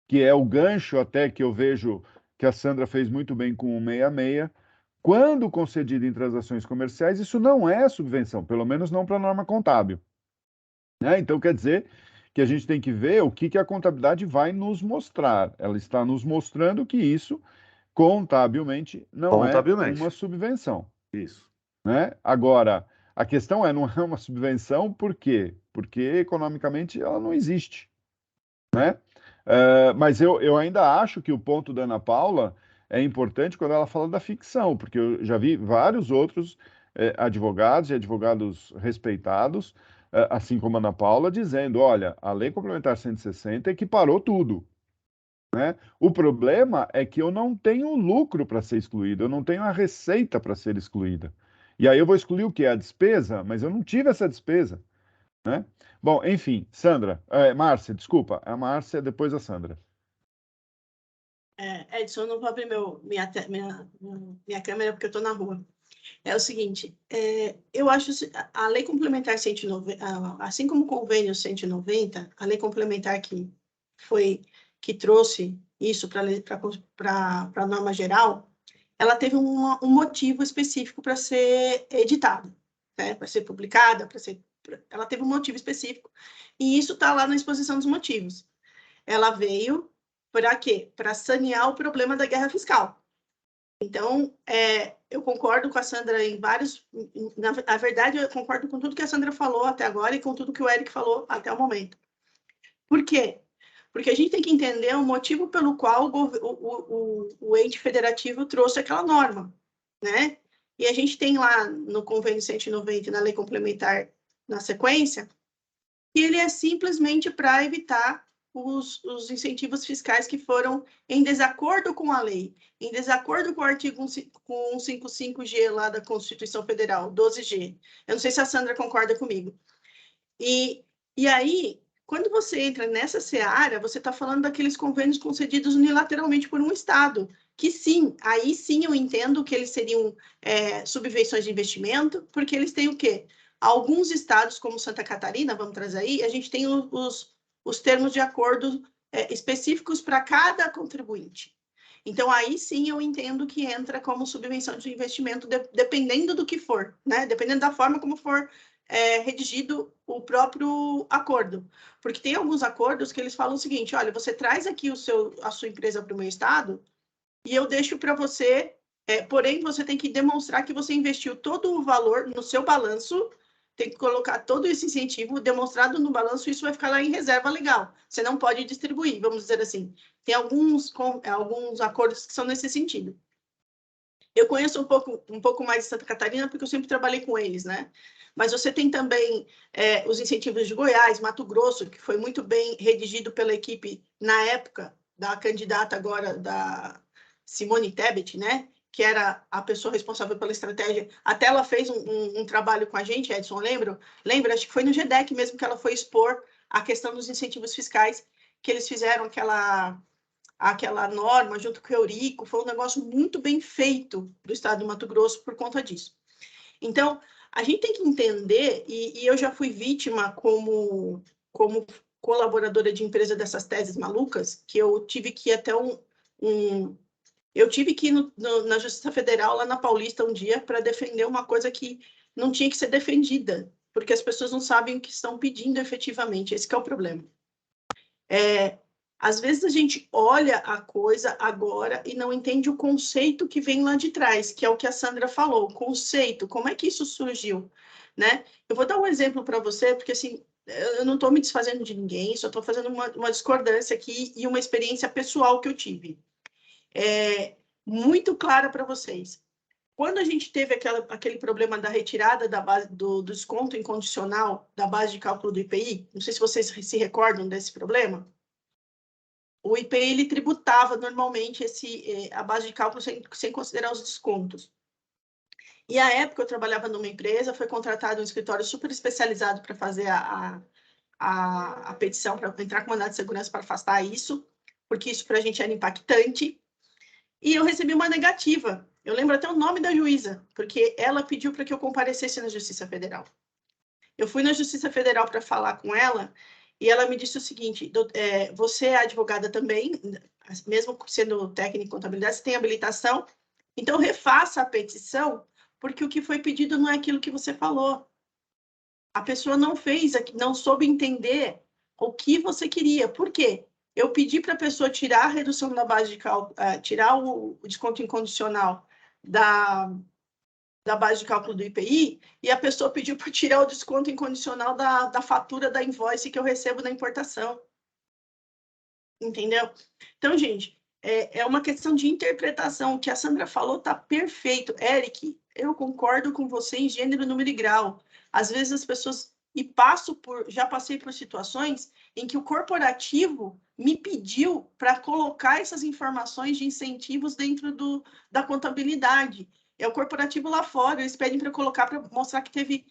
Speaker 1: que é o gancho até que eu vejo que a Sandra fez muito bem com o 66, quando concedido em transações comerciais, isso não é subvenção, pelo menos não para a norma contábil. Né? Então, quer dizer que a gente tem que ver o que a contabilidade vai nos mostrar. Ela está nos mostrando que isso, contabilmente, não é uma subvenção.
Speaker 3: Isso.
Speaker 1: Né? Agora, a questão não é uma subvenção, por quê? Porque economicamente ela não existe. Né? Mas eu ainda acho que o ponto da Ana Paula é importante quando ela fala da ficção, porque eu já vi vários outros advogados e advogados respeitados, assim como a Ana Paula, dizendo, olha, a Lei Complementar 160 equiparou tudo. Né? O problema é que eu não tenho lucro para ser excluído, eu não tenho a receita para ser excluída. E aí eu vou excluir o quê? A despesa? Mas eu não tive essa despesa. Né? Bom, enfim, Sandra, Márcia, desculpa, a Márcia depois a Sandra.
Speaker 7: Edson, eu não vou abrir minha câmera porque eu estou na rua. É o seguinte, eu acho a Lei Complementar 190, assim como o Convênio 190, a Lei Complementar que trouxe isso para a norma geral, ela teve um motivo específico para ser editada, né? Para ser publicada, ela teve um motivo específico, e isso está lá na exposição dos motivos. Ela veio para quê? Para sanear o problema da guerra fiscal. Então, eu concordo com a Sandra em vários... Na verdade, eu concordo com tudo que a Sandra falou até agora e com tudo que o Eric falou até o momento. Por quê? Porque a gente tem que entender o motivo pelo qual o ente federativo trouxe aquela norma, né? E a gente tem lá no Convênio 190 e na Lei Complementar na sequência, e ele é simplesmente para evitar os incentivos fiscais que foram em desacordo com a lei, em desacordo com o artigo 155G lá da Constituição Federal, 12G. Eu não sei se a Sandra concorda comigo. E aí, quando você entra nessa seara, você está falando daqueles convênios concedidos unilateralmente por um Estado, que sim, aí sim eu entendo que eles seriam subvenções de investimento, porque eles têm o quê? Alguns estados, como Santa Catarina, vamos trazer aí, a gente tem os termos de acordo específicos para cada contribuinte. Então, aí sim eu entendo que entra como subvenção de investimento, dependendo do que for, né? Dependendo da forma como for redigido o próprio acordo. Porque tem alguns acordos que eles falam o seguinte, olha, você traz aqui a sua empresa para o meu estado e eu deixo para você, porém, você tem que demonstrar que você investiu todo o valor no seu balanço, tem que colocar todo esse incentivo demonstrado no balanço, isso vai ficar lá em reserva legal. Você não pode distribuir, vamos dizer assim. Tem alguns acordos que são nesse sentido. Eu conheço um pouco mais de Santa Catarina, porque eu sempre trabalhei com eles, né? Mas você tem também os incentivos de Goiás, Mato Grosso, que foi muito bem redigido pela equipe, na época, da candidata agora, da Simone Tebet, né? Que era a pessoa responsável pela estratégia. Até ela fez um trabalho com a gente, Edson, lembra? Acho que foi no GDEC mesmo que ela foi expor a questão dos incentivos fiscais, que eles fizeram aquela norma junto com o Eurico, foi um negócio muito bem feito do estado do Mato Grosso por conta disso. Então, a gente tem que entender, e eu já fui vítima como colaboradora de empresa dessas teses malucas, que eu tive que ir até eu tive que ir na Justiça Federal, lá na Paulista, um dia, para defender uma coisa que não tinha que ser defendida, porque as pessoas não sabem o que estão pedindo efetivamente. Esse que é o problema. Às vezes a gente olha a coisa agora e não entende o conceito que vem lá de trás, que é o que a Sandra falou, o conceito, como é que isso surgiu, né? Eu vou dar um exemplo para você, porque assim, eu não estou me desfazendo de ninguém, só estou fazendo uma discordância aqui e uma experiência pessoal que eu tive. Muito clara para vocês. Quando a gente teve aquele problema da retirada da base, do desconto incondicional da base de cálculo do IPI, não sei se vocês se recordam desse problema, o IPI ele tributava normalmente a base de cálculo sem considerar os descontos. E à época eu trabalhava numa empresa, foi contratado um escritório super especializado para fazer a petição, para entrar com mandado de segurança para afastar isso, porque isso para a gente era impactante. E eu recebi uma negativa. Eu lembro até o nome da juíza, porque ela pediu para que eu comparecesse na Justiça Federal. Eu fui na Justiça Federal para falar com ela, e ela me disse o seguinte, você é advogada também, mesmo sendo técnica em contabilidade, você tem habilitação, então refaça a petição, porque o que foi pedido não é aquilo que você falou. A pessoa não fez, não soube entender o que você queria. Por quê? Eu pedi para a pessoa tirar a redução da base de cálculo, tirar o desconto incondicional da base de cálculo do IPI, e a pessoa pediu para tirar o desconto incondicional da fatura da invoice que eu recebo na importação. Entendeu? Então, gente, é uma questão de interpretação. O que a Sandra falou está perfeito. Eric, eu concordo com você em gênero, número e grau. Às vezes as pessoas... já passei por situações em que o corporativo me pediu para colocar essas informações de incentivos dentro da contabilidade. É o corporativo lá fora, eles pedem para colocar, para mostrar que teve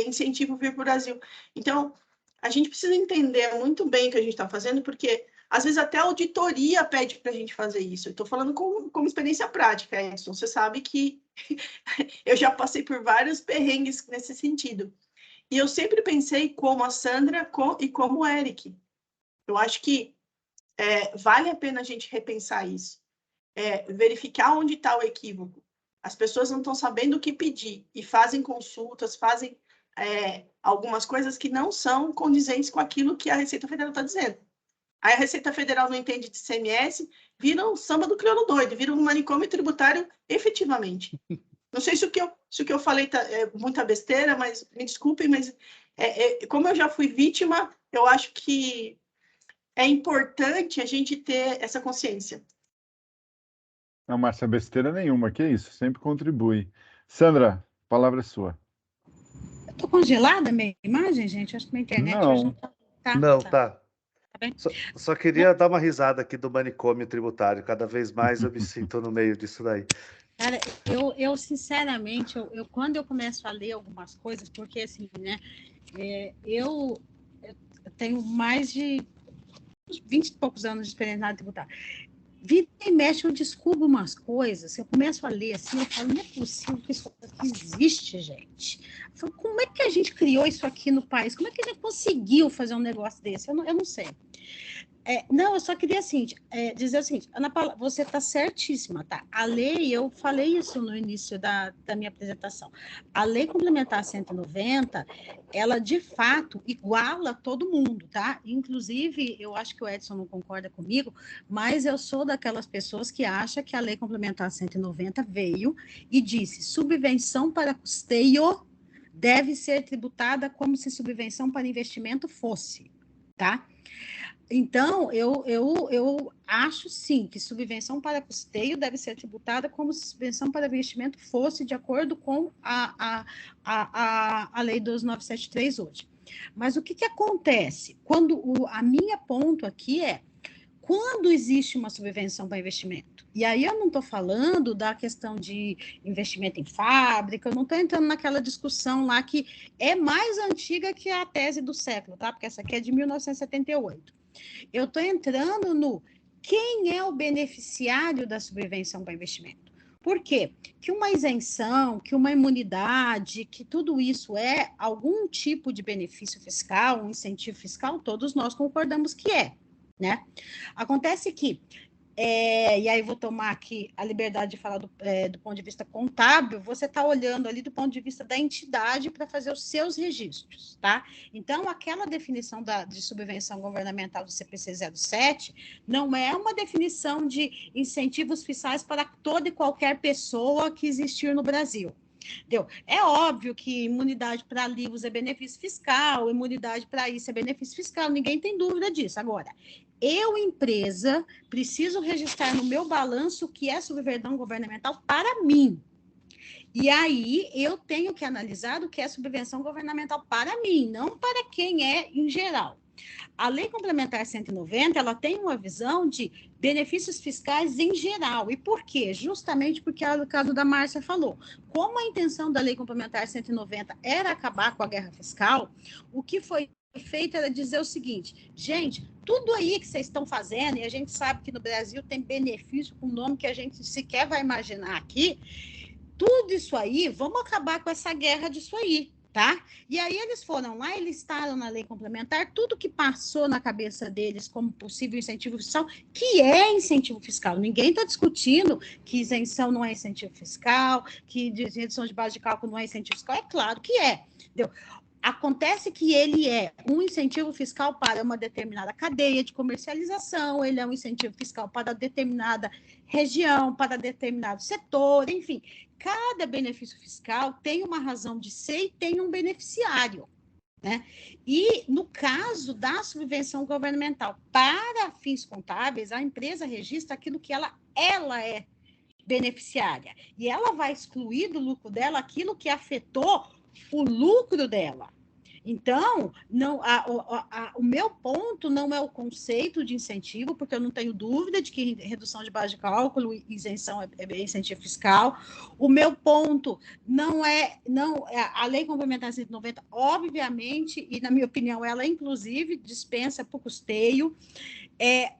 Speaker 7: incentivo vir para o Brasil. Então, a gente precisa entender muito bem o que a gente está fazendo, porque às vezes até a auditoria pede para a gente fazer isso. Eu estou falando como experiência prática, Edson. Você sabe que eu já passei por vários perrengues nesse sentido. E eu sempre pensei como a Sandra e como o Eric. Eu acho que vale a pena a gente repensar isso. Verificar onde está o equívoco. As pessoas não estão sabendo o que pedir e fazem consultas, fazem algumas coisas que não são condizentes com aquilo que a Receita Federal está dizendo. Aí a Receita Federal não entende de CMS, vira um samba do crioulo doido, vira um manicômio tributário efetivamente. Não sei se o que eu falei é muita besteira, mas me desculpem, mas como eu já fui vítima, eu acho que é importante a gente ter essa consciência.
Speaker 1: Não, Márcia, besteira nenhuma, que isso, sempre contribui. Sandra, a palavra é sua.
Speaker 4: Estou congelada a minha imagem, gente? Acho que minha internet
Speaker 1: Não.
Speaker 4: hoje não está.
Speaker 3: Não, tá.
Speaker 4: Tá bem?
Speaker 3: Só queria dar uma risada aqui do manicômio tributário. Cada vez mais eu me sinto no meio disso daí.
Speaker 4: Cara, eu sinceramente, quando eu começo a ler algumas coisas, porque assim, né, eu tenho mais de 20 e poucos anos de experiência na área tributária, vira e mexe, eu descubro umas coisas, eu começo a ler assim, eu falo, não é possível que isso aqui existe, gente. Eu falo, como é que a gente criou isso aqui no país? Como é que a gente conseguiu fazer um negócio desse? Eu não sei. Não, eu só queria assim, dizer o seguinte, Ana Paula, você está certíssima, tá? A lei, eu falei isso no início da minha apresentação, a lei complementar 190, ela de fato iguala todo mundo, tá? Inclusive, eu acho que o Edson não concorda comigo, mas eu sou daquelas pessoas que acham que a lei complementar 190 veio e disse, subvenção para custeio deve ser tributada como se subvenção para investimento fosse, tá? Então, eu acho sim que subvenção para custeio deve ser tributada como se subvenção para investimento fosse de acordo com a lei 12973 hoje. Mas o que acontece? A minha ponto aqui é quando existe uma subvenção para investimento. E aí eu não estou falando da questão de investimento em fábrica, eu não estou entrando naquela discussão lá que é mais antiga que a tese do século, tá? Porque essa aqui é de 1978. Eu estou entrando no quem é o beneficiário da subvenção para investimento. Por quê? Que uma isenção, que uma imunidade, que tudo isso é algum tipo de benefício fiscal, um incentivo fiscal, todos nós concordamos que é, né? Acontece que e aí vou tomar aqui a liberdade de falar do ponto de vista contábil, você está olhando ali do ponto de vista da entidade para fazer os seus registros, tá? Então, aquela definição de subvenção governamental do CPC 07 não é uma definição de incentivos fiscais para toda e qualquer pessoa que existir no Brasil. Entendeu? É óbvio que imunidade para livros é benefício fiscal, imunidade para isso é benefício fiscal, ninguém tem dúvida disso. Agora, eu, empresa, preciso registrar no meu balanço o que é subvenção governamental para mim. E aí, eu tenho que analisar o que é subvenção governamental para mim, não para quem é em geral. A Lei Complementar 190, ela tem uma visão de benefícios fiscais em geral. E por quê? Justamente porque o caso da Márcia falou. Como a intenção da Lei Complementar 190 era acabar com a guerra fiscal, o que foi feito era dizer o seguinte, gente, tudo aí que vocês estão fazendo, e a gente sabe que no Brasil tem benefício com nome que a gente sequer vai imaginar aqui, tudo isso aí, vamos acabar com essa guerra disso aí, tá? E aí eles foram lá e listaram na lei complementar tudo que passou na cabeça deles como possível incentivo fiscal, que é incentivo fiscal. Ninguém está discutindo que isenção não é incentivo fiscal, que redução de base de cálculo não é incentivo fiscal. É claro que é, entendeu? Acontece que ele é um incentivo fiscal para uma determinada cadeia de comercialização, ele é um incentivo fiscal para determinada região, para determinado setor, enfim. Cada benefício fiscal tem uma razão de ser e tem um beneficiário, né? E, no caso da subvenção governamental para fins contábeis, a empresa registra aquilo que ela é beneficiária. E ela vai excluir do lucro dela aquilo que afetou o lucro dela. Então, não, o meu ponto não é o conceito de incentivo, porque eu não tenho dúvida de que redução de base de cálculo e isenção é incentivo fiscal. O meu ponto não é a Lei Complementar 190, obviamente, e na minha opinião, ela inclusive dispensa para o custeio.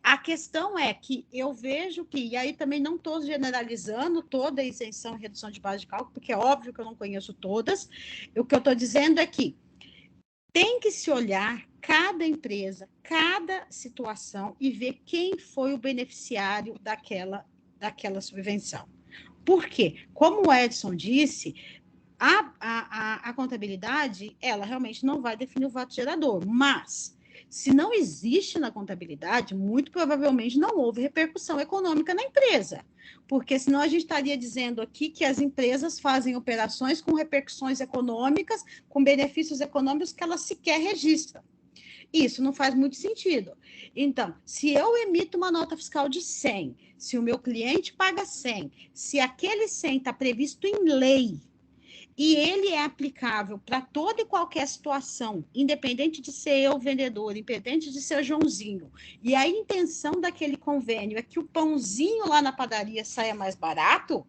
Speaker 4: A questão é que eu vejo que, e aí também não estou generalizando toda a isenção e redução de base de cálculo, porque é óbvio que eu não conheço todas. O que eu estou dizendo é que tem que se olhar cada empresa, cada situação e ver quem foi o beneficiário daquela subvenção. Por quê? Como o Edson disse, a contabilidade, ela realmente não vai definir o fato gerador, mas se não existe na contabilidade, muito provavelmente não houve repercussão econômica na empresa, porque senão a gente estaria dizendo aqui que as empresas fazem operações com repercussões econômicas, com benefícios econômicos que elas sequer registram. Isso não faz muito sentido. Então, se eu emito uma nota fiscal de 100, se o meu cliente paga 100, se aquele 100 está previsto em lei, e ele é aplicável para toda e qualquer situação, independente de ser eu vendedor, independente de ser Joãozinho, e a intenção daquele convênio é que o pãozinho lá na padaria saia mais barato,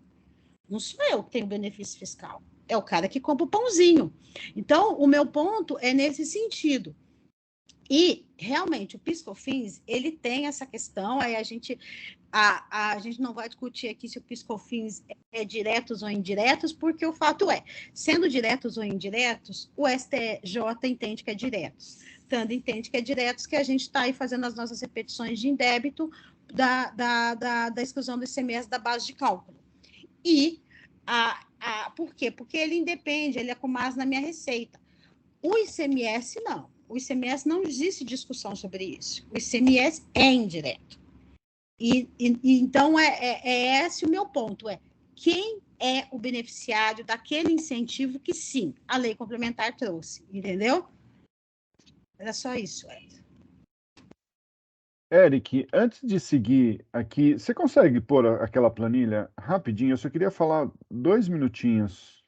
Speaker 4: não sou eu que tenho benefício fiscal, é o cara que compra o pãozinho. Então, o meu ponto é nesse sentido. E, realmente, o PIS/COFINS, ele tem essa questão, aí a gente não vai discutir aqui se o PIS/COFINS é diretos ou indiretos, porque o fato é, sendo diretos ou indiretos, o STJ entende que é diretos. Tanto entende que é diretos que a gente está aí fazendo as nossas repetições de indébito da exclusão do ICMS da base de cálculo. E por quê? Porque ele independe, ele é com base na minha receita. O ICMS, não. O ICMS não existe discussão sobre isso. O ICMS é indireto. Então, é esse o meu ponto, quem é o beneficiário daquele incentivo que, sim, a lei complementar trouxe, entendeu? Era só isso,
Speaker 1: Eric, antes de seguir aqui, você consegue pôr aquela planilha rapidinho? Eu só queria falar 2 minutinhos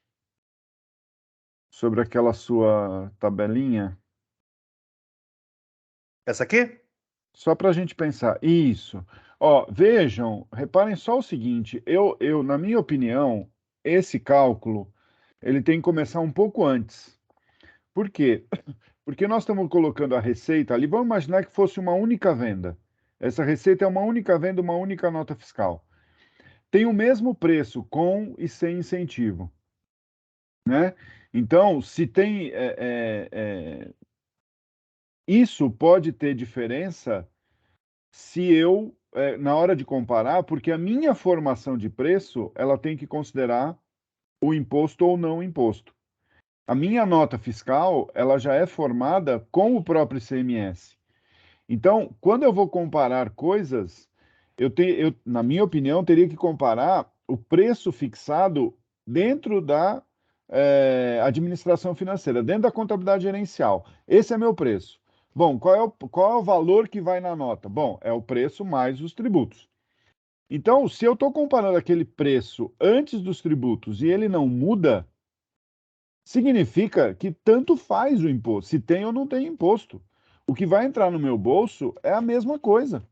Speaker 1: sobre aquela sua tabelinha.
Speaker 3: Essa aqui?
Speaker 1: Só para a gente pensar. Isso. Ó, vejam, reparem só o seguinte, na minha opinião, esse cálculo, ele tem que começar um pouco antes. Por quê? Porque nós estamos colocando a receita ali, vamos imaginar que fosse uma única venda. Essa receita é uma única venda, uma única nota fiscal. Tem o mesmo preço com e sem incentivo, né? Então, se tem... isso pode ter diferença se eu, na hora de comparar, porque a minha formação de preço, ela tem que considerar o imposto ou não imposto. A minha nota fiscal, ela já é formada com o próprio ICMS. Então, quando eu vou comparar coisas, na minha opinião, teria que comparar o preço fixado dentro da administração financeira, dentro da contabilidade gerencial. Esse é meu preço. Bom, qual é o valor que vai na nota? Bom, é o preço mais os tributos. Então, se eu estou comparando aquele preço antes dos tributos e ele não muda, significa que tanto faz o imposto, se tem ou não tem imposto. O que vai entrar no meu bolso é a mesma coisa.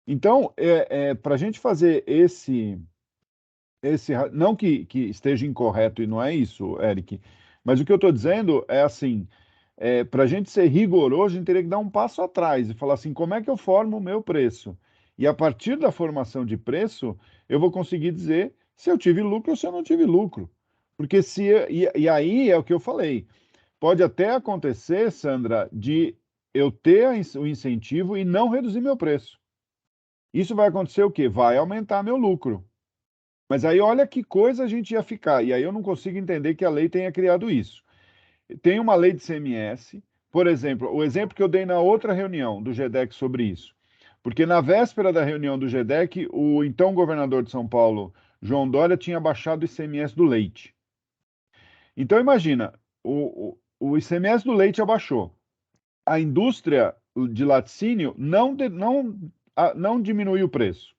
Speaker 1: Então, para a gente fazer não que esteja incorreto e não é isso, Eric, mas o que eu estou dizendo é assim, para a gente ser rigoroso, a gente teria que dar um passo atrás e falar assim, como é que eu formo o meu preço? E a partir da formação de preço, eu vou conseguir dizer se eu tive lucro ou se eu não tive lucro. Porque e aí é o que eu falei, pode até acontecer, Sandra, de eu ter o incentivo e não reduzir meu preço. Isso vai acontecer o quê? Vai aumentar meu lucro. Mas aí olha que coisa a gente ia ficar. E aí eu não consigo entender que a lei tenha criado isso. Tem uma lei de CMS, por exemplo, o exemplo que eu dei na outra reunião do GEDEC sobre isso. Porque na véspera da reunião do GEDEC, o então governador de São Paulo, João Dória, tinha baixado o ICMS do leite. Então imagina, o ICMS do leite abaixou. A indústria de laticínio não diminui o preço.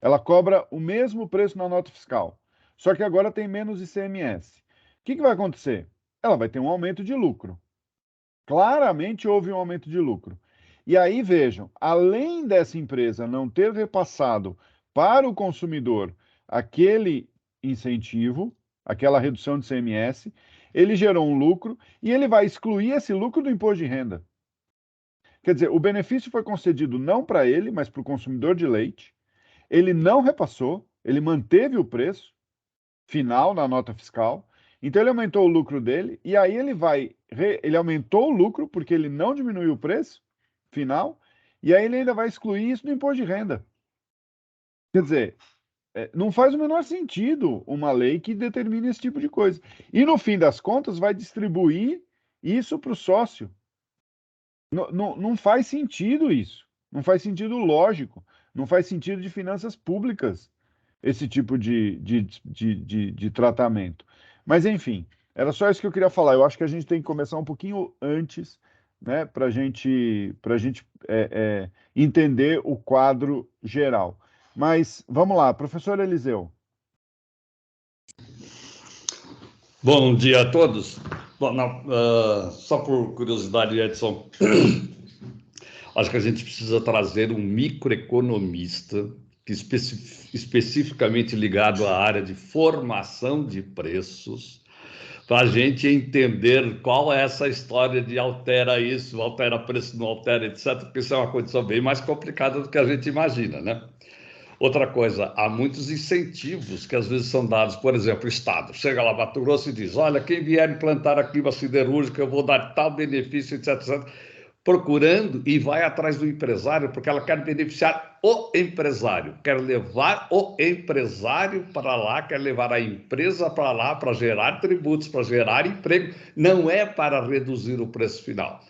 Speaker 1: Ela cobra o mesmo preço na nota fiscal. Só que agora tem menos ICMS. O que vai acontecer? Ela vai ter um aumento de lucro. Claramente houve um aumento de lucro. E aí vejam, além dessa empresa não ter repassado para o consumidor aquele incentivo, aquela redução de ICMS, ele gerou um lucro e ele vai excluir esse lucro do imposto de renda. Quer dizer, o benefício foi concedido não para ele, mas para o consumidor de leite. Ele não repassou, ele manteve o preço final na nota fiscal. Então ele aumentou o lucro dele e aí ele aumentou o lucro porque ele não diminuiu o preço final e aí ele ainda vai excluir isso do imposto de renda. Quer dizer, não faz o menor sentido uma lei que determine esse tipo de coisa. E no fim das contas vai distribuir isso para o sócio. Não faz sentido isso. Não faz sentido lógico. Não faz sentido de finanças públicas esse tipo de tratamento. Mas, enfim, era só isso que eu queria falar. Eu acho que a gente tem que começar um pouquinho antes, né, para a gente entender o quadro geral. Mas, vamos lá, professor Eliseu.
Speaker 8: Bom dia a todos. Bom, só por curiosidade, Edson, acho que a gente precisa trazer um microeconomista que especificamente ligado à área de formação de preços, para a gente entender qual é essa história de altera isso, altera preço, não altera, etc., porque isso é uma condição bem mais complicada do que a gente imagina, né? Outra coisa, há muitos incentivos que às vezes são dados, por exemplo, o Estado chega lá, Mato Grosso, e diz, olha, quem vier implantar aqui uma siderúrgica, eu vou dar tal benefício, etc., etc., procurando e vai atrás do empresário, porque ela quer beneficiar o empresário, quer levar o empresário para lá, quer levar a empresa para lá para gerar tributos, para gerar emprego, não é para reduzir o preço final.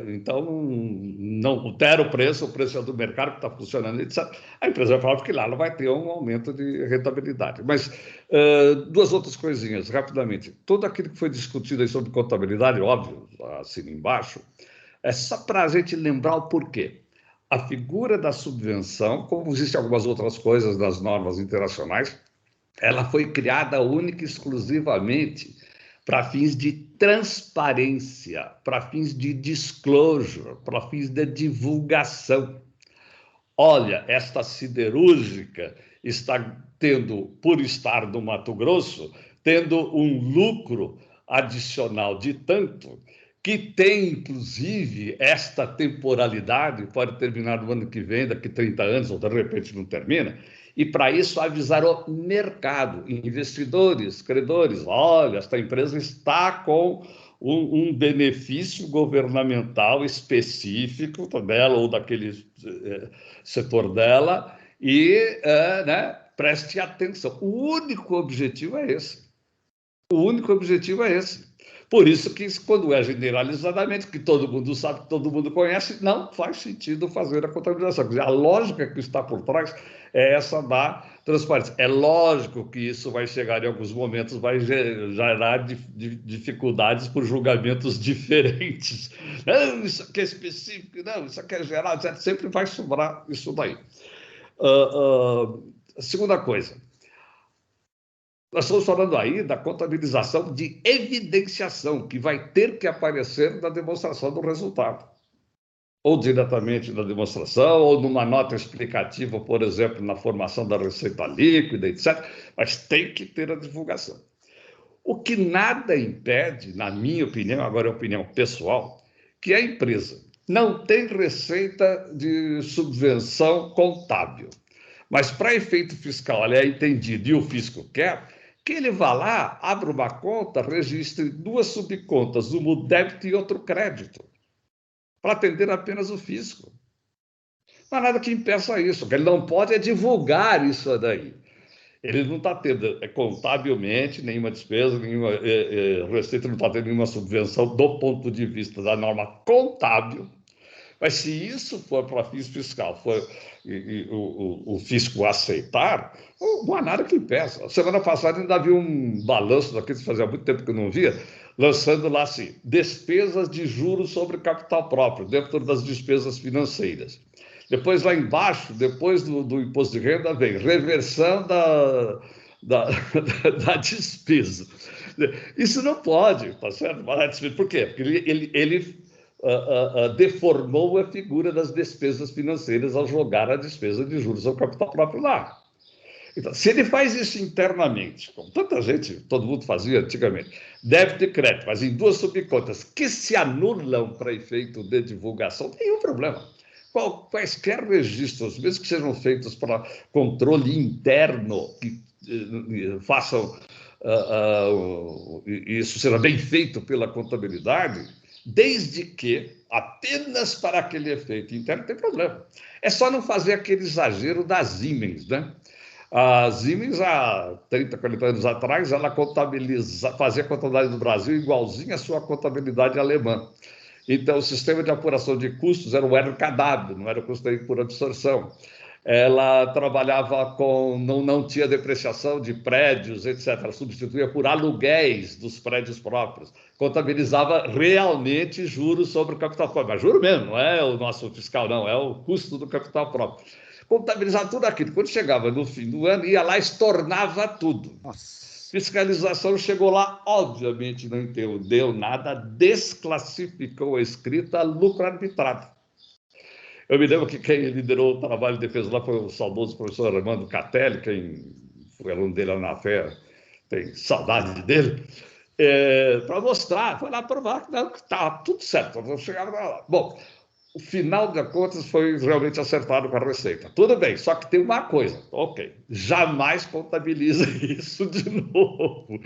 Speaker 8: Então, não altera o preço é do mercado que está funcionando, etc. A empresa vai falar que lá ela vai ter um aumento de rentabilidade. Mas duas outras coisinhas, rapidamente. Tudo aquilo que foi discutido aí sobre contabilidade, óbvio, assina embaixo, é só para a gente lembrar o porquê. A figura da subvenção, como existem algumas outras coisas das normas internacionais, ela foi criada única e exclusivamente para fins de transparência, para fins de disclosure, para fins de divulgação. Olha, esta siderúrgica está tendo, por estar no Mato Grosso, tendo um lucro adicional de tanto, que tem, inclusive, esta temporalidade, pode terminar no ano que vem, daqui 30 anos, ou de repente não termina, e para isso avisar o mercado, investidores, credores, olha, esta empresa está com um benefício governamental específico dela ou daquele setor dela e né, preste atenção. O único objetivo é esse. O único objetivo é esse. Por isso que, quando é generalizadamente, que todo mundo sabe, que todo mundo conhece, não faz sentido fazer a contabilização. Quer dizer, a lógica que está por trás é essa da transparência. É lógico que isso vai chegar em alguns momentos, vai gerar dificuldades por julgamentos diferentes. Não, isso aqui é específico, não, isso aqui é geral, etc. Sempre vai sobrar isso daí. Segunda coisa. Nós estamos falando aí da contabilização de evidenciação, que vai ter que aparecer na demonstração do resultado. Ou diretamente na demonstração, ou numa nota explicativa, por exemplo, na formação da receita líquida, etc. Mas tem que ter a divulgação. O que nada impede, na minha opinião, agora é opinião pessoal, que a empresa não tem receita de subvenção contábil. Mas para efeito fiscal, ela é entendido e o fisco quer, que ele vá lá, abra uma conta, registre duas subcontas, uma o débito e outro crédito, para atender apenas o fisco. Não há nada que impeça isso, o que ele não pode é divulgar isso daí. Ele não está tendo contabilmente nenhuma despesa, nenhuma receita, não está tendo nenhuma subvenção do ponto de vista da norma contábil. Mas se isso for para fins fiscal, o fisco aceitar, não há nada que impeça. Semana passada ainda havia um balanço daqueles que fazia muito tempo que eu não via, lançando lá assim, despesas de juros sobre capital próprio, dentro das despesas financeiras. Depois lá embaixo, depois do imposto de renda, vem reversão da despesa. Isso não pode, tá certo? Por quê? Porque ele deformou a figura das despesas financeiras ao jogar a despesa de juros ao capital próprio lá. Então, se ele faz isso internamente, como tanta gente, todo mundo fazia antigamente, débito e crédito, mas em duas subcontas que se anulam para efeito de divulgação, não tem nenhum problema. Quaisquer registros, mesmo que sejam feitos para controle interno, que façam isso seja bem feito pela contabilidade, desde que apenas para aquele efeito interno, não tem problema. É só não fazer aquele exagero das Siemens, né? A Siemens, há 30, 40 anos atrás, ela fazia a contabilidade do Brasil igualzinha à sua contabilidade alemã. Então, o sistema de apuração de custos era o RKW, não era o custo por absorção. Ela trabalhava com, não tinha depreciação de prédios, etc. Ela substituía por aluguéis dos prédios próprios. Contabilizava realmente juros sobre o capital próprio. Mas juro mesmo, não é o nosso fiscal, não, é o custo do capital próprio. Contabilizava tudo aquilo. Quando chegava no fim do ano, ia lá e estornava tudo. Nossa. Fiscalização chegou lá, obviamente não entendeu nada, desclassificou a escrita, lucro arbitrado. Eu me lembro que quem liderou o trabalho de defesa lá foi o saudoso professor Armando Catelli, quem foi aluno dele lá na FE tem saudade dele, para mostrar, foi lá provar que estava tudo certo, nós chegamos lá. Bom, o final das contas foi realmente acertado com a Receita. Tudo bem, só que tem uma coisa, ok, jamais contabiliza isso de novo.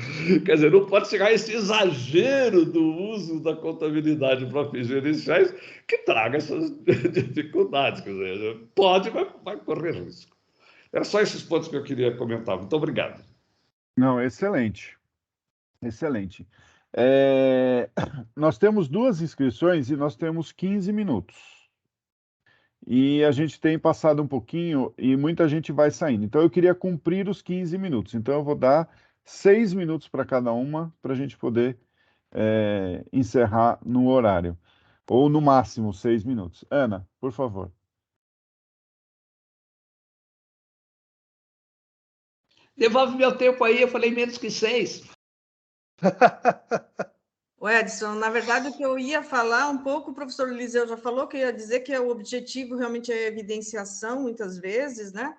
Speaker 8: Quer dizer, não pode chegar a esse exagero do uso da contabilidade para fins gerenciais que traga essas dificuldades. Quer dizer, pode, mas vai correr risco. Era só esses pontos que eu queria comentar. Muito obrigado.
Speaker 1: Não, excelente. Excelente. Nós temos 2 inscrições e nós temos 15 minutos. E a gente tem passado um pouquinho e muita gente vai saindo. Então, eu queria cumprir os 15 minutos. Então, eu vou dar 6 minutos para cada uma, para a gente poder encerrar no horário. Ou, no máximo, 6 minutos. Ana, por favor.
Speaker 8: Devolve meu tempo aí, eu falei menos que 6.
Speaker 5: O Edson, na verdade, o que eu ia falar um pouco, o professor Eliseu já falou, que eu ia dizer que o objetivo realmente é a evidenciação, muitas vezes, né?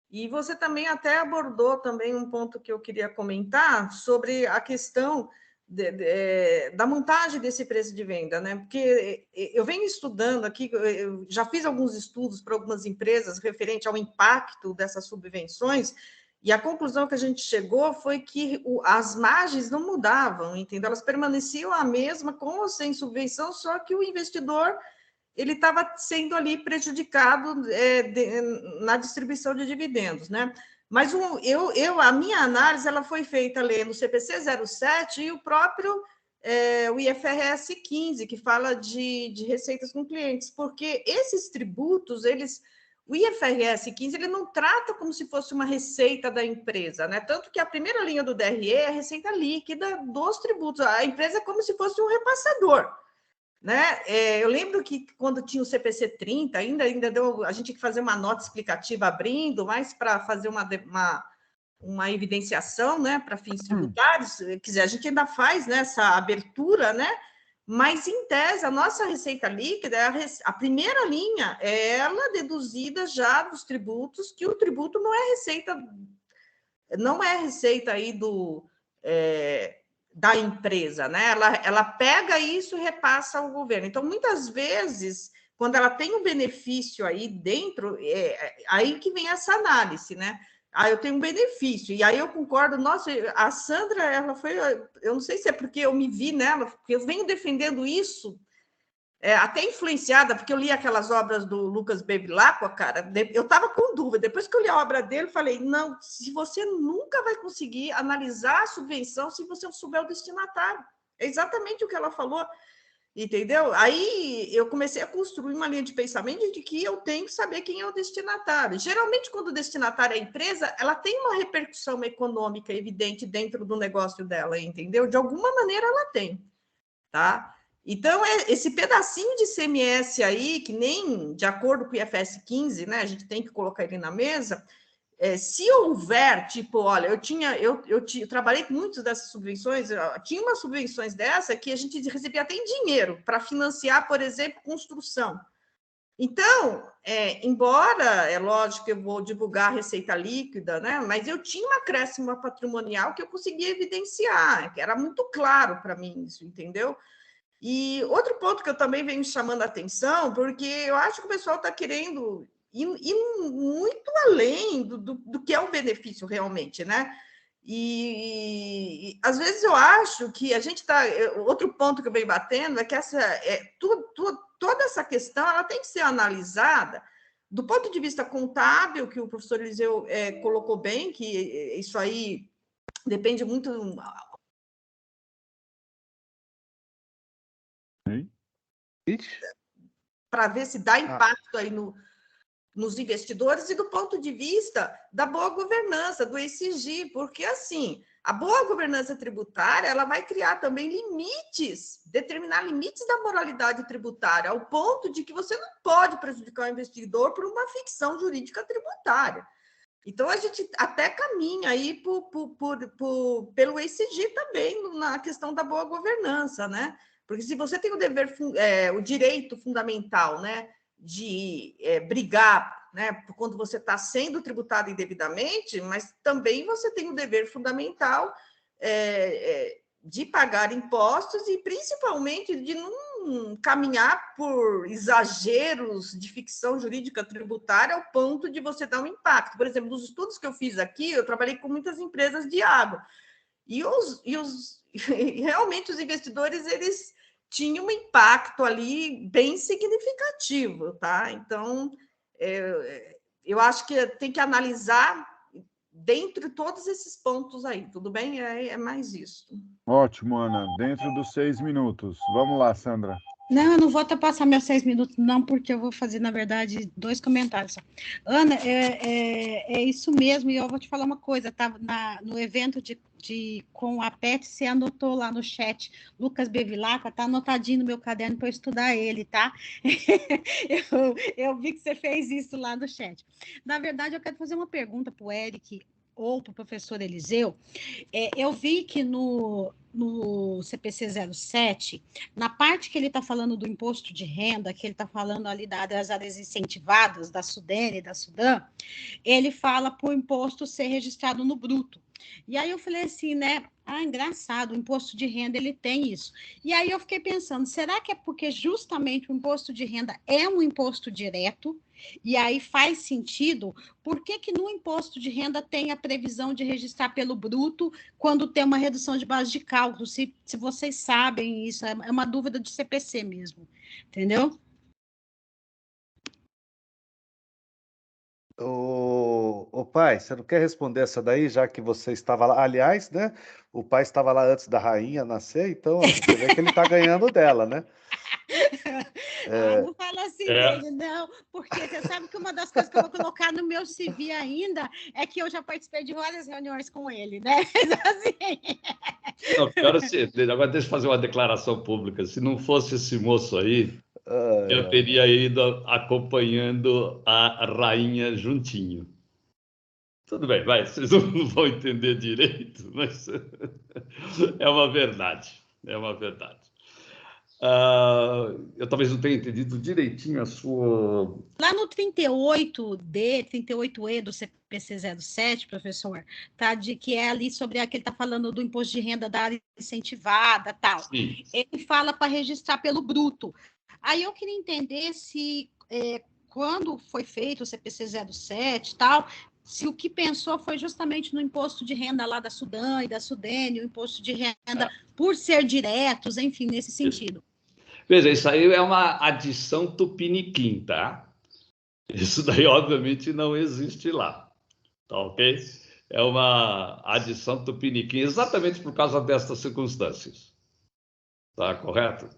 Speaker 5: E você também até abordou também um ponto que eu queria comentar sobre a questão da montagem desse preço de venda, né? Porque eu venho estudando aqui, eu já fiz alguns estudos para algumas empresas referente ao impacto dessas subvenções, e a conclusão que a gente chegou foi que as margens não mudavam, entendeu? Elas permaneciam a mesma, com ou sem subvenção, só que o investidor ele estava sendo ali prejudicado na distribuição de dividendos, né? Mas a minha análise ela foi feita lendo o CPC 07 e o próprio o IFRS 15, que fala de receitas com clientes, porque esses tributos, o IFRS 15 ele não trata como se fosse uma receita da empresa, né? Tanto que a primeira linha do DRE é a receita líquida dos tributos. A empresa é como se fosse um repassador, né? Eu lembro que quando tinha o CPC 30, ainda deu, a gente tinha que fazer uma nota explicativa abrindo, mais para fazer uma evidenciação, né, para fins tributários. Quer dizer, a gente ainda faz, né, essa abertura, né? Mas, em tese, a nossa receita líquida, a primeira linha, é ela deduzida já dos tributos, que o tributo não é receita aí da empresa, né? Ela pega isso e repassa ao governo. Então, muitas vezes, quando ela tem um benefício aí dentro, aí que vem essa análise, né? Eu tenho um benefício, e aí eu concordo, nossa, a Sandra, ela foi, eu não sei se é porque eu me vi nela, porque eu venho defendendo isso, até influenciada, porque eu li aquelas obras do Lucas Bevilacqua, cara, eu estava com dúvida, depois que eu li a obra dele, falei, não, se você nunca vai conseguir analisar a subvenção se você não souber o destinatário, é exatamente o que ela falou, entendeu? Aí eu comecei a construir uma linha de pensamento de que eu tenho que saber quem é o destinatário. Geralmente, quando o destinatário é a empresa, ela tem uma repercussão econômica evidente dentro do negócio dela, entendeu? De alguma maneira ela tem, tá? Então, esse pedacinho de ICMS aí, que nem de acordo com o IFRS 15, né, a gente tem que colocar ele na mesa, se houver, tipo, olha, eu trabalhei com muitas dessas subvenções, tinha umas subvenções dessa que a gente recebia até em dinheiro para financiar, por exemplo, construção. Então, embora, é lógico que eu vou divulgar a receita líquida, né, mas eu tinha um acréscimo patrimonial que eu conseguia evidenciar, que era muito claro para mim isso, entendeu? E outro ponto que eu também venho chamando a atenção, porque eu acho que o pessoal está querendo ir muito além do que é o benefício realmente, né? E às vezes eu acho que a gente está... Outro ponto que eu venho batendo é que toda essa questão ela tem que ser analisada do ponto de vista contábil, que o professor Eliseu colocou bem, que isso aí depende muito... para ver se dá impacto aí nos investidores, e do ponto de vista da boa governança, do ESG, porque, assim, a boa governança tributária, ela vai criar também limites, determinar limites da moralidade tributária, ao ponto de que você não pode prejudicar o investidor por uma ficção jurídica tributária. Então, a gente até caminha aí pelo ESG também, na questão da boa governança, né? Porque se você tem o direito fundamental, né, de brigar, né, quando você está sendo tributado indevidamente, mas também você tem o dever fundamental de pagar impostos e, principalmente, de não caminhar por exageros de ficção jurídica tributária ao ponto de você dar um impacto. Por exemplo, nos estudos que eu fiz aqui, eu trabalhei com muitas empresas de água, e realmente os investidores, eles tinham um impacto ali bem significativo, tá? Então, eu acho que tem que analisar dentro de todos esses pontos aí, tudo bem? É mais isso.
Speaker 1: Ótimo, Ana. Dentro dos 6 minutos. Vamos lá, Sandra.
Speaker 4: Não, eu não vou passar meus 6 minutos, não, porque eu vou fazer, na verdade, 2 comentários só. Ana, é isso mesmo, e eu vou te falar uma coisa, tá? No evento com a PET, você anotou lá no chat, Lucas Bevilacqua, tá anotadinho no meu caderno para eu estudar ele, tá? Eu vi que você fez isso lá no chat. Na verdade, eu quero fazer uma pergunta para o Eric ou para o professor Eliseu. Eu vi que no CPC 07, na parte que ele está falando do imposto de renda, que ele está falando ali das áreas incentivadas, da Sudene e da Sudam, ele fala para o imposto ser registrado no bruto. E aí eu falei assim, né? Engraçado, o imposto de renda, ele tem isso. E aí eu fiquei pensando, será que é porque justamente o imposto de renda é um imposto direto? E aí faz sentido? Por que no imposto de renda tem a previsão de registrar pelo bruto quando tem uma redução de base de cálculo? Se vocês sabem isso, é uma dúvida de CPC mesmo, entendeu?
Speaker 3: Ô pai, você não quer responder essa daí, já que você estava lá? Aliás, né? O pai estava lá antes da rainha nascer, então você vê que ele está ganhando dela, né?
Speaker 4: Não fala assim dele, não, porque você sabe que uma das coisas que eu vou colocar no meu CV ainda é que eu já participei de várias reuniões com ele, né? Assim...
Speaker 8: Não, pior assim, agora deixa eu fazer uma declaração pública. Se não fosse esse moço aí, eu teria ido acompanhando a rainha juntinho. Tudo bem, vai, vocês não vão entender direito, mas é uma verdade, é uma verdade. Eu talvez não tenha entendido direitinho a sua...
Speaker 4: Lá no 38E do CPC 07, professor, tá, que é ali sobre que ele está falando do imposto de renda da área incentivada, tal.
Speaker 8: Sim.
Speaker 4: Ele fala para registrar pelo bruto. Aí eu queria entender se, quando foi feito o CPC 07 tal, se o que pensou foi justamente no imposto de renda lá da Sudam e da Sudene, o imposto de renda por ser diretos, enfim, nesse sentido.
Speaker 8: Veja, isso aí é uma adição tupiniquim, tá? Isso daí, obviamente, não existe lá, tá ok? É uma adição tupiniquim exatamente por causa destas circunstâncias. Tá correto?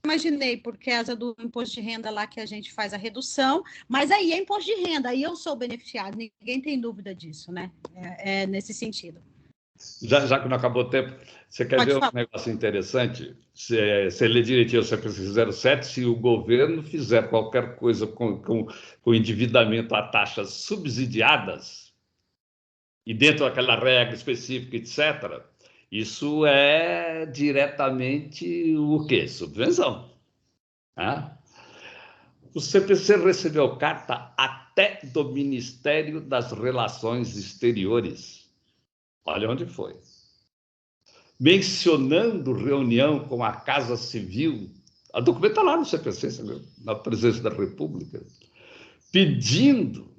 Speaker 4: Imaginei, por causa do imposto de renda lá que a gente faz a redução, mas aí é imposto de renda, aí eu sou beneficiado, ninguém tem dúvida disso, né? É nesse sentido.
Speaker 8: Já que não acabou o tempo, você quer ver um negócio interessante? Você lê direitinho o CPC 07, se o governo fizer qualquer coisa com endividamento a taxas subsidiadas, e dentro daquela regra específica, etc., isso é diretamente o quê? Subvenção. O CPC recebeu carta até do Ministério das Relações Exteriores. Olha onde foi. Mencionando reunião com a Casa Civil, a documento está lá no CPC, na Presidência da República, pedindo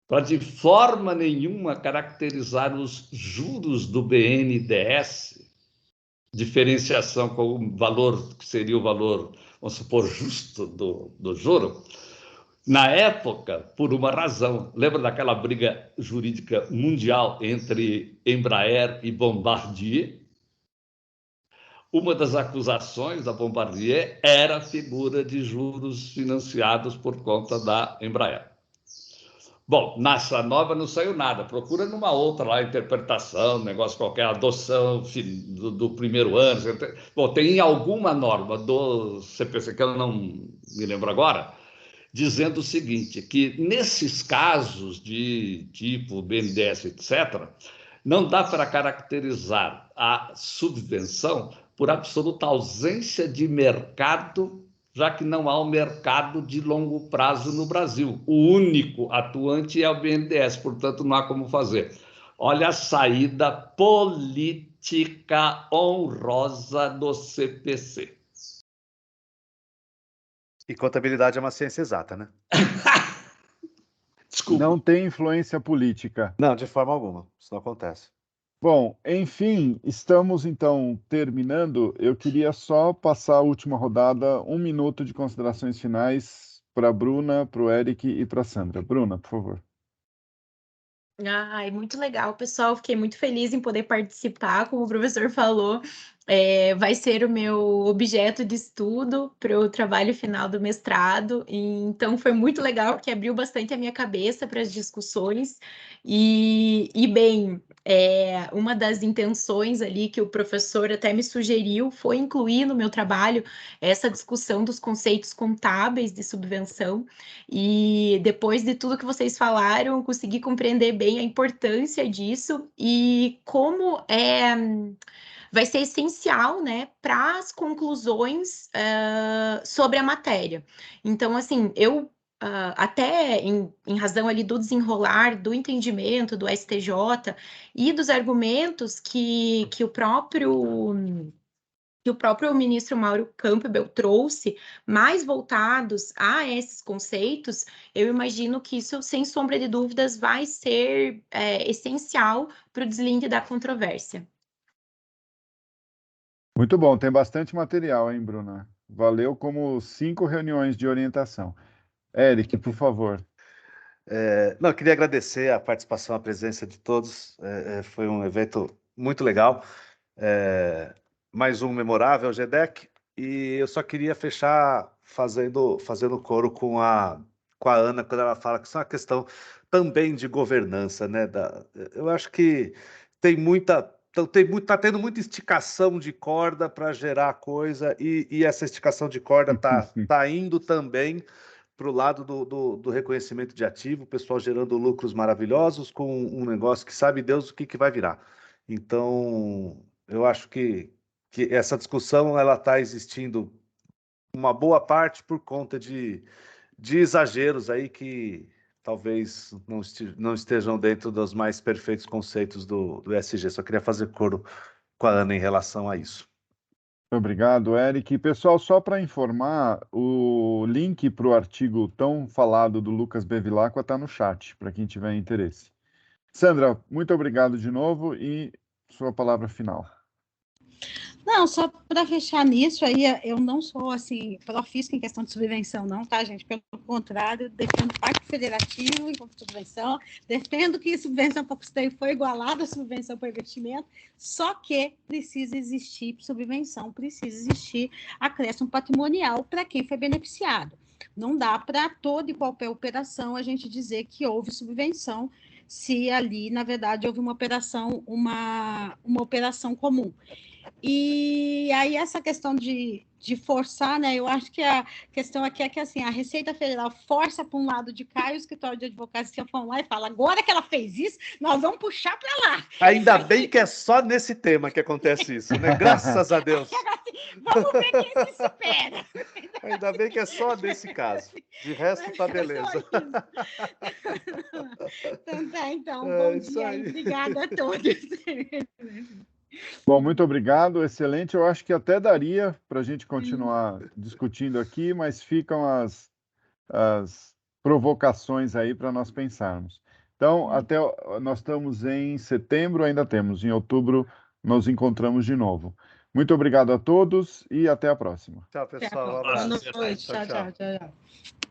Speaker 8: para de forma nenhuma caracterizar os juros do BNDES, diferenciação com o valor que seria o valor, vamos supor, justo do juro. Na época, por uma razão, lembra daquela briga jurídica mundial entre Embraer e Bombardier? Uma das acusações da Bombardier era a figura de juros financiados por conta da Embraer. Bom, nessa nova não saiu nada, procura numa outra lá, interpretação, negócio qualquer, adoção do primeiro ano. Bom, tem alguma norma do CPC, que eu não me lembro agora, dizendo o seguinte, que nesses casos de tipo BNDES, etc., não dá para caracterizar a subvenção por absoluta ausência de mercado já que não há um mercado de longo prazo no Brasil. O único atuante é o BNDES, portanto, não há como fazer. Olha a saída política honrosa do CPC.
Speaker 3: E contabilidade é uma ciência exata, né?
Speaker 8: Desculpa.
Speaker 1: Não tem influência política.
Speaker 3: Não, de forma alguma. Isso não acontece.
Speaker 1: Bom, enfim, estamos então terminando. Eu queria só passar a última rodada, 1 minuto de considerações finais para a Bruna, para o Eric e para a Sandra. Bruna, por favor.
Speaker 2: Ai, muito legal, pessoal. Fiquei muito feliz em poder participar, como o professor falou. Vai ser o meu objeto de estudo para o trabalho final do mestrado. Então, foi muito legal, porque abriu bastante a minha cabeça para as discussões. E bem, uma das intenções ali que o professor até me sugeriu foi incluir no meu trabalho essa discussão dos conceitos contábeis de subvenção. E depois de tudo que vocês falaram, eu consegui compreender bem a importância disso e como vai ser essencial, né, para as conclusões sobre a matéria. Então, assim, eu até em razão ali do desenrolar, do entendimento do STJ e dos argumentos que o próprio ministro Mauro Campbell trouxe, mais voltados a esses conceitos, eu imagino que isso, sem sombra de dúvidas, vai ser essencial para o deslinde da controvérsia.
Speaker 1: Muito bom, tem bastante material, hein, Bruna? Valeu como 5 reuniões de orientação. Eric, por favor.
Speaker 3: Não, eu queria agradecer a participação, a presença de todos. Foi um evento muito legal. Mais um memorável, GDEC. E eu só queria fechar fazendo coro com a Ana, quando ela fala que isso é uma questão também de governança, né? Eu acho que tá tendo muita esticação de corda para gerar coisa, e essa esticação de corda tá indo também para o lado do reconhecimento de ativo, o pessoal gerando lucros maravilhosos com um negócio que sabe Deus o que vai virar. Então, eu acho que essa discussão ela está existindo uma boa parte por conta de exageros aí que talvez não estejam dentro dos mais perfeitos conceitos do ESG. Só queria fazer coro com a Ana em relação a isso.
Speaker 1: Obrigado, Eric. Pessoal, só para informar, o link para o artigo tão falado do Lucas Bevilacqua está no chat, para quem tiver interesse. Sandra, muito obrigado de novo e sua palavra final.
Speaker 4: Não, só para fechar nisso aí, eu não sou, assim, profisca em questão de subvenção, não, tá, gente? Pelo contrário, defendo o Pacto Federativo enquanto subvenção, defendo que subvenção para custeio foi igualada à subvenção para investimento, só que precisa existir subvenção, precisa existir acréscimo patrimonial para quem foi beneficiado. Não dá para toda e qualquer operação a gente dizer que houve subvenção, se ali, na verdade, houve uma operação comum. E aí essa questão de forçar, né? Eu acho que a questão aqui é que assim, a Receita Federal força para um lado de cá e o escritório de advocacia vão lá e fala, agora que ela fez isso, nós vamos puxar para lá.
Speaker 3: Ainda bem que é só nesse tema que acontece isso, né? Graças a Deus.
Speaker 4: Vamos ver quem se supera.
Speaker 3: Ainda bem que é só nesse caso. De resto, tá beleza.
Speaker 4: Então, bom dia e obrigada a todos.
Speaker 1: Bom, muito obrigado, excelente. Eu acho que até daria para a gente continuar discutindo aqui, mas ficam as provocações aí para nós pensarmos. Então, nós estamos em setembro, ainda temos. Em outubro, nos encontramos de novo. Muito obrigado a todos e até a próxima.
Speaker 3: Tchau, pessoal.
Speaker 4: Boa noite. Tchau.